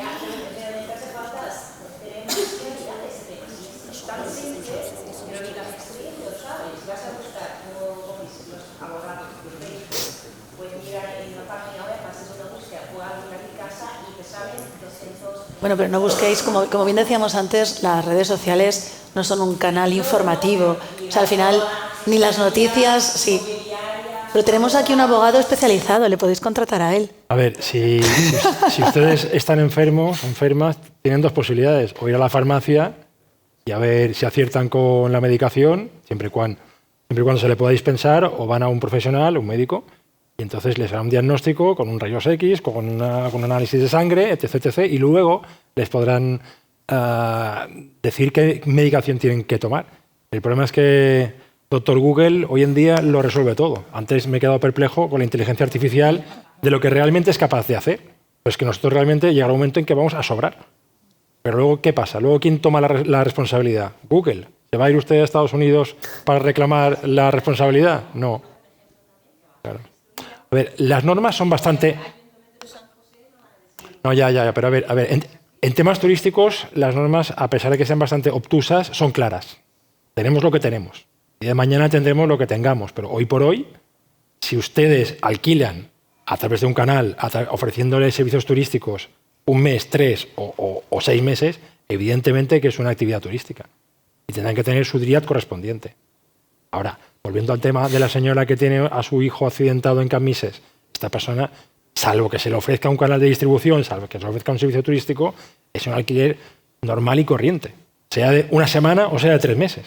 Bueno, pero no busquéis, como bien decíamos antes, las redes sociales no son un canal informativo. O sea, al final, ni las noticias, sí. Pero tenemos aquí un abogado especializado, le podéis contratar a él. A ver, si ustedes están enfermos, enfermas, tienen 2 posibilidades. O ir a la farmacia y a ver si aciertan con la medicación, siempre y cuando se le pueda dispensar, o van a un profesional, un médico, y entonces les hará un diagnóstico con un rayos X, con un análisis de sangre, etc. Y luego les podrán decir qué medicación tienen que tomar. El problema es que Doctor Google hoy en día lo resuelve todo. Antes me he quedado perplejo con la inteligencia artificial de lo que realmente es capaz de hacer. Pues que nosotros realmente llegará un momento en que vamos a sobrar. Pero luego, ¿qué pasa? Luego, ¿quién toma la responsabilidad? Google. ¿Se va a ir usted a Estados Unidos para reclamar la responsabilidad? No. Claro. A ver, las normas son bastante... No, ya, pero a ver, en temas turísticos, las normas, a pesar de que sean bastante obtusas, son claras. Tenemos lo que tenemos. Y de mañana tendremos lo que tengamos. Pero hoy por hoy, si ustedes alquilan a través de un canal, ofreciéndole servicios turísticos 1 mes, 3 o 6 meses, evidentemente que es una actividad turística. Y tendrán que tener su DRIAD correspondiente. Ahora, volviendo al tema de la señora que tiene a su hijo accidentado en Camises, esta persona, salvo que se le ofrezca un canal de distribución, salvo que se le ofrezca un servicio turístico, es un alquiler normal y corriente, sea de 1 semana o sea de 3 meses.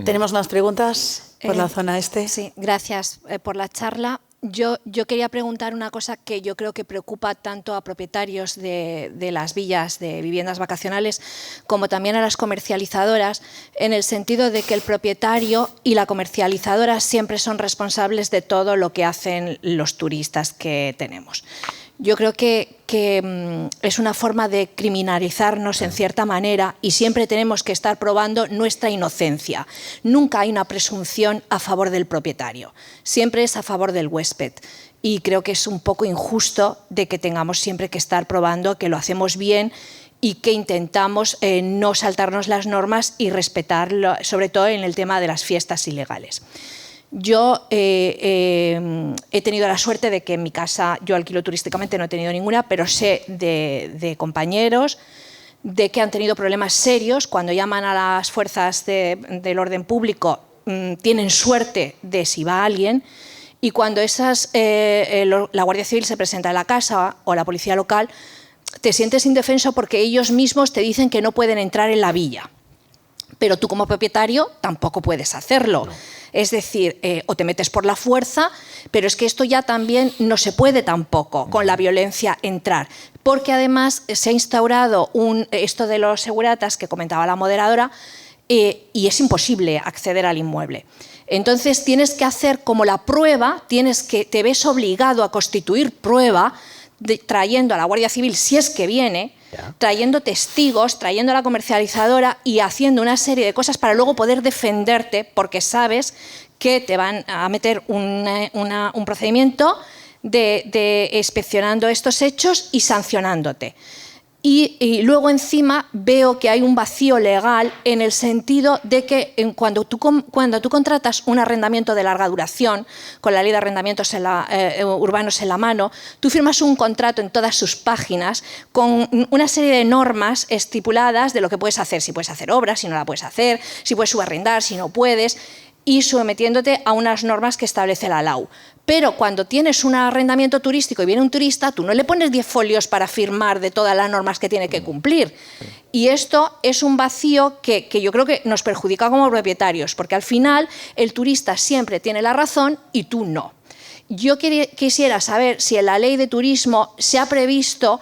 Tenemos unas preguntas por la zona este. Sí, gracias por la charla. Yo quería preguntar una cosa que yo creo que preocupa tanto a propietarios de las villas de viviendas vacacionales como también a las comercializadoras, en el sentido de que el propietario y la comercializadora siempre son responsables de todo lo que hacen los turistas que tenemos. Yo creo que es una forma de criminalizarnos en cierta manera y siempre tenemos que estar probando nuestra inocencia. Nunca hay una presunción a favor del propietario, siempre es a favor del huésped. Y creo que es un poco injusto de que tengamos siempre que estar probando que lo hacemos bien y que intentamos no saltarnos las normas y respetarlo, sobre todo en el tema de las fiestas ilegales. Yo he tenido la suerte de que en mi casa, yo alquilo turísticamente, no he tenido ninguna, pero sé de compañeros de que han tenido problemas serios cuando llaman a las fuerzas del orden público, tienen suerte de si va alguien, y cuando la Guardia Civil se presenta en la casa o la policía local, te sientes indefenso porque ellos mismos te dicen que no pueden entrar en la villa. Pero tú como propietario tampoco puedes hacerlo. No. Es decir, o te metes por la fuerza, pero es que esto ya también no se puede tampoco con la violencia entrar. Porque además se ha instaurado esto de los seguratas que comentaba la moderadora y es imposible acceder al inmueble. Entonces tienes que hacer como la prueba, te ves obligado a constituir prueba trayendo a la Guardia Civil, si es que viene, trayendo testigos, trayendo a la comercializadora y haciendo una serie de cosas para luego poder defenderte porque sabes que te van a meter un procedimiento de inspeccionando estos hechos y sancionándote. Y luego encima veo que hay un vacío legal en el sentido de que cuando tú contratas un arrendamiento de larga duración, con la ley de arrendamientos urbanos en la mano, tú firmas un contrato en todas sus páginas con una serie de normas estipuladas de lo que puedes hacer, si puedes hacer obras, si no la puedes hacer, si puedes subarrendar, si no puedes, y sometiéndote a unas normas que establece la LAU. Pero cuando tienes un arrendamiento turístico y viene un turista, tú no le pones 10 folios para firmar de todas las normas que tiene que cumplir. Y esto es un vacío que yo creo que nos perjudica como propietarios, porque al final el turista siempre tiene la razón y tú no. Yo quisiera saber si en la ley de turismo se ha previsto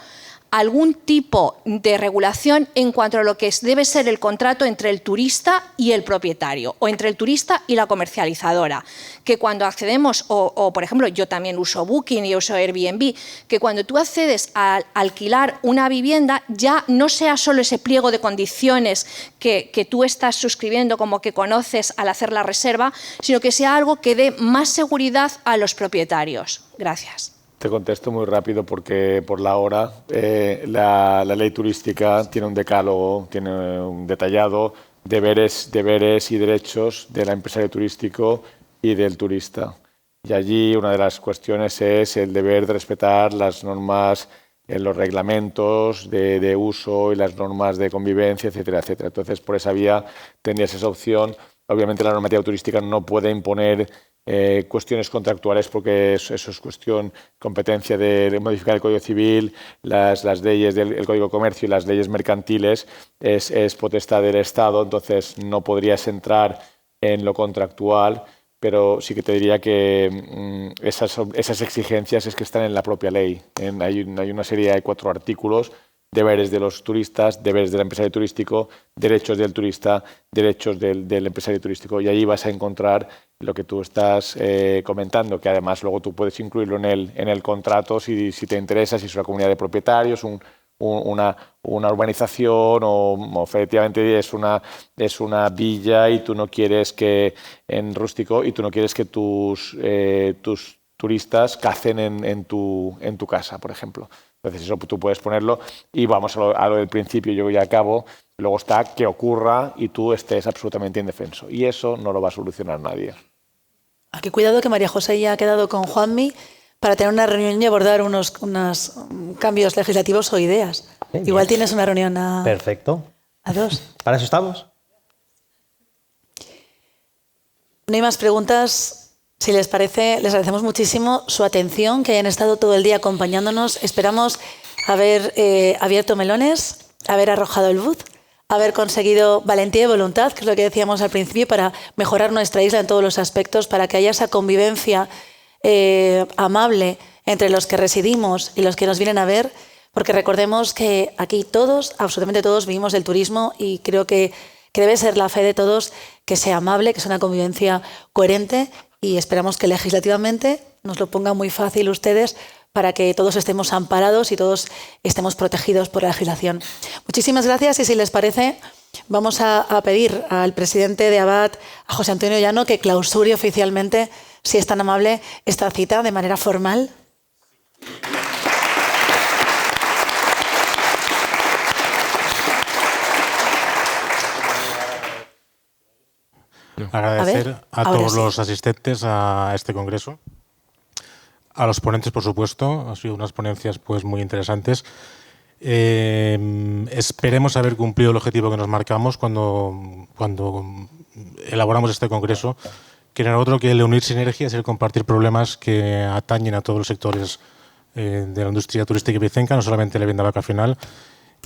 algún tipo de regulación en cuanto a lo que debe ser el contrato entre el turista y el propietario, o entre el turista y la comercializadora. Que cuando accedemos, o por ejemplo, yo también uso Booking y uso Airbnb, que cuando tú accedes a alquilar una vivienda, ya no sea solo ese pliego de condiciones que tú estás suscribiendo como que conoces al hacer la reserva, sino que sea algo que dé más seguridad a los propietarios. Gracias. Te contesto muy rápido porque por la hora la ley turística tiene un decálogo, tiene un detallado deberes y derechos del empresario turístico y del turista. Y allí una de las cuestiones es el deber de respetar las normas, los reglamentos de uso y las normas de convivencia, etcétera, etcétera. Entonces, por esa vía tendrías esa opción. Obviamente la normativa turística no puede imponer cuestiones contractuales porque eso es competencia de modificar el Código Civil, las leyes del Código de Comercio y las leyes mercantiles es potestad del Estado, entonces no podrías entrar en lo contractual, pero sí que te diría que esas exigencias es que están en la propia ley. Hay una serie de 4 artículos: deberes de los turistas, deberes del empresario turístico, derechos del turista, derechos del empresario turístico. Y allí vas a encontrar lo que tú estás comentando, que además luego tú puedes incluirlo en el contrato si te interesa, si es una comunidad de propietarios, una urbanización o efectivamente es una villa y tú no quieres que en rústico y tú no quieres que tus turistas cacen en tu casa, por ejemplo. Entonces eso tú puedes ponerlo y vamos a lo del principio, yo ya acabo. Luego está que ocurra y tú estés absolutamente indefenso. Y eso no lo va a solucionar nadie. Aquí cuidado que María José ya ha quedado con Juanmi para tener una reunión y abordar unos cambios legislativos o ideas. Bien, igual tienes una reunión Perfecto. A 2. Para eso estamos. No hay más preguntas. Si les parece, les agradecemos muchísimo su atención, que hayan estado todo el día acompañándonos. Esperamos haber abierto melones, haber arrojado el buz, haber conseguido valentía y voluntad, que es lo que decíamos al principio, para mejorar nuestra isla en todos los aspectos, para que haya esa convivencia amable entre los que residimos y los que nos vienen a ver, porque recordemos que aquí todos, absolutamente todos, vivimos del turismo y creo que debe ser la fe de todos que sea amable, que sea una convivencia coherente. Y esperamos que legislativamente nos lo pongan muy fácil ustedes para que todos estemos amparados y todos estemos protegidos por la legislación. Muchísimas gracias y si les parece vamos a pedir al presidente de ABAT, a José Antonio Llano, que clausure oficialmente, si es tan amable, esta cita de manera formal. Agradecer a ahora todos sí. los asistentes a este congreso, a los ponentes, por supuesto. Han sido unas ponencias pues muy interesantes. Esperemos haber cumplido el objetivo que nos marcamos cuando elaboramos este congreso, que era otro que el unir sinergias y el compartir problemas que atañen a todos los sectores de la industria turística y vicenca, no solamente la vivienda vacacional.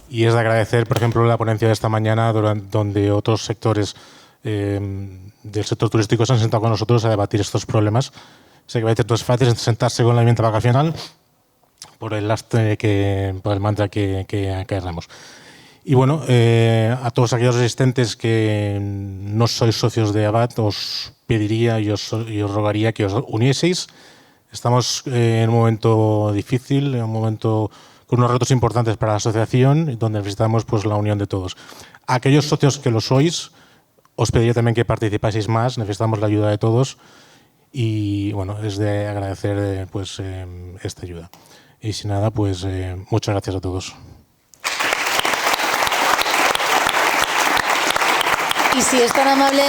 Y es de agradecer, por ejemplo, la ponencia de esta mañana, donde otros sectores del sector turístico se han sentado con nosotros a debatir estos problemas. Sé que va a ser fácil sentarse con la vivienda vacacional por el mantra que agarramos. Y bueno, a todos aquellos asistentes que no sois socios de Abat, os pediría y os rogaría que os unieseis. Estamos en un momento difícil, en un momento con unos retos importantes para la asociación, donde necesitamos pues, la unión de todos. A aquellos socios que lo sois, os pediría también que participáis más, necesitamos la ayuda de todos y bueno, es de agradecer pues, esta ayuda. Y sin nada, pues muchas gracias a todos. Y si es tan amable,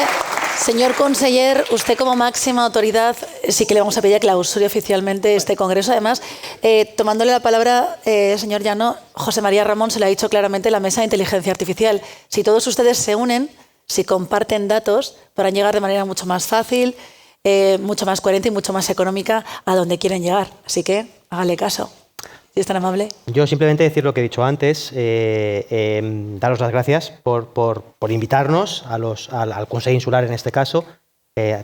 señor conseller, usted como máxima autoridad, sí que le vamos a pedir que clausure oficialmente este congreso. Además, tomándole la palabra, señor Llano, José María Ramón se lo ha dicho claramente, la Mesa de Inteligencia Artificial. Si todos ustedes se unen, si comparten datos, podrán llegar de manera mucho más fácil, mucho más coherente y mucho más económica a donde quieren llegar. Así que hágale caso. Si es tan amable. Yo simplemente decir lo que he dicho antes, daros las gracias por invitarnos al Consejo Insular en este caso,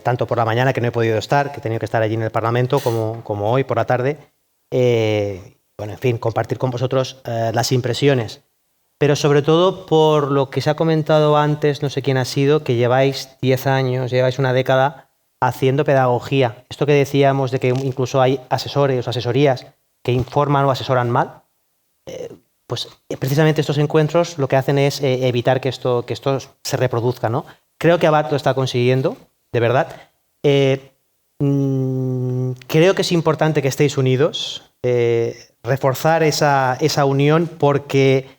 tanto por la mañana que no he podido estar, que he tenido que estar allí en el Parlamento, como hoy por la tarde. Bueno, en fin, compartir con vosotros las impresiones. Pero sobre todo por lo que se ha comentado antes, no sé quién ha sido, que lleváis 10 años, lleváis una década haciendo pedagogía. Esto que decíamos de que incluso hay asesores o asesorías que informan o asesoran mal, pues precisamente estos encuentros lo que hacen es evitar que esto se reproduzca, ¿no? Creo que Abat lo está consiguiendo, de verdad. Creo que es importante que estéis unidos, reforzar esa unión porque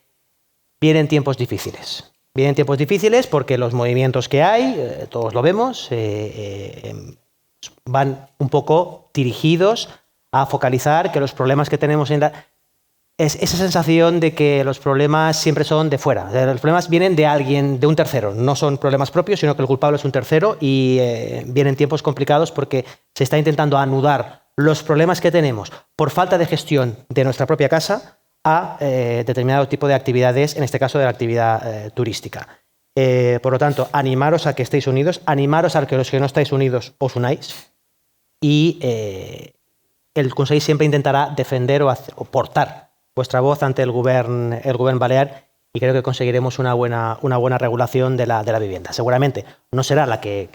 vienen tiempos difíciles. Vienen tiempos difíciles porque los movimientos que hay, todos lo vemos, van un poco dirigidos a focalizar que los problemas que tenemos es esa sensación de que los problemas siempre son de fuera. Los problemas vienen de alguien, de un tercero. No son problemas propios, sino que el culpable es un tercero y vienen tiempos complicados porque se está intentando anudar los problemas que tenemos por falta de gestión de nuestra propia casa a determinado tipo de actividades, en este caso de la actividad turística. Por lo tanto, animaros a que estéis unidos, animaros a que los que no estáis unidos os unáis y el Consell siempre intentará defender o portar vuestra voz ante el govern balear y creo que conseguiremos una buena regulación de la vivienda. Seguramente no será la que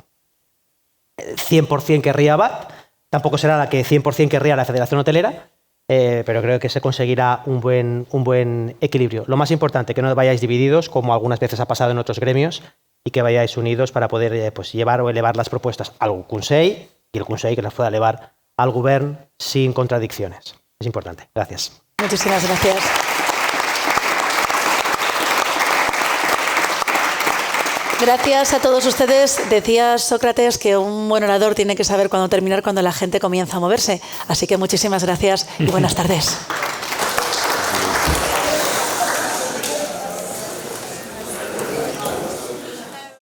100% querría Abat, tampoco será la que 100% querría la Federación Hotelera, pero creo que se conseguirá un buen equilibrio. Lo más importante, que no vayáis divididos, como algunas veces ha pasado en otros gremios, y que vayáis unidos para poder pues, llevar o elevar las propuestas al Consell y el Consell que las pueda elevar al Govern sin contradicciones. Es importante. Gracias. Muchísimas gracias. Gracias a todos ustedes. Decía Sócrates que un buen orador tiene que saber cuándo terminar cuando la gente comienza a moverse. Así que muchísimas gracias y buenas tardes.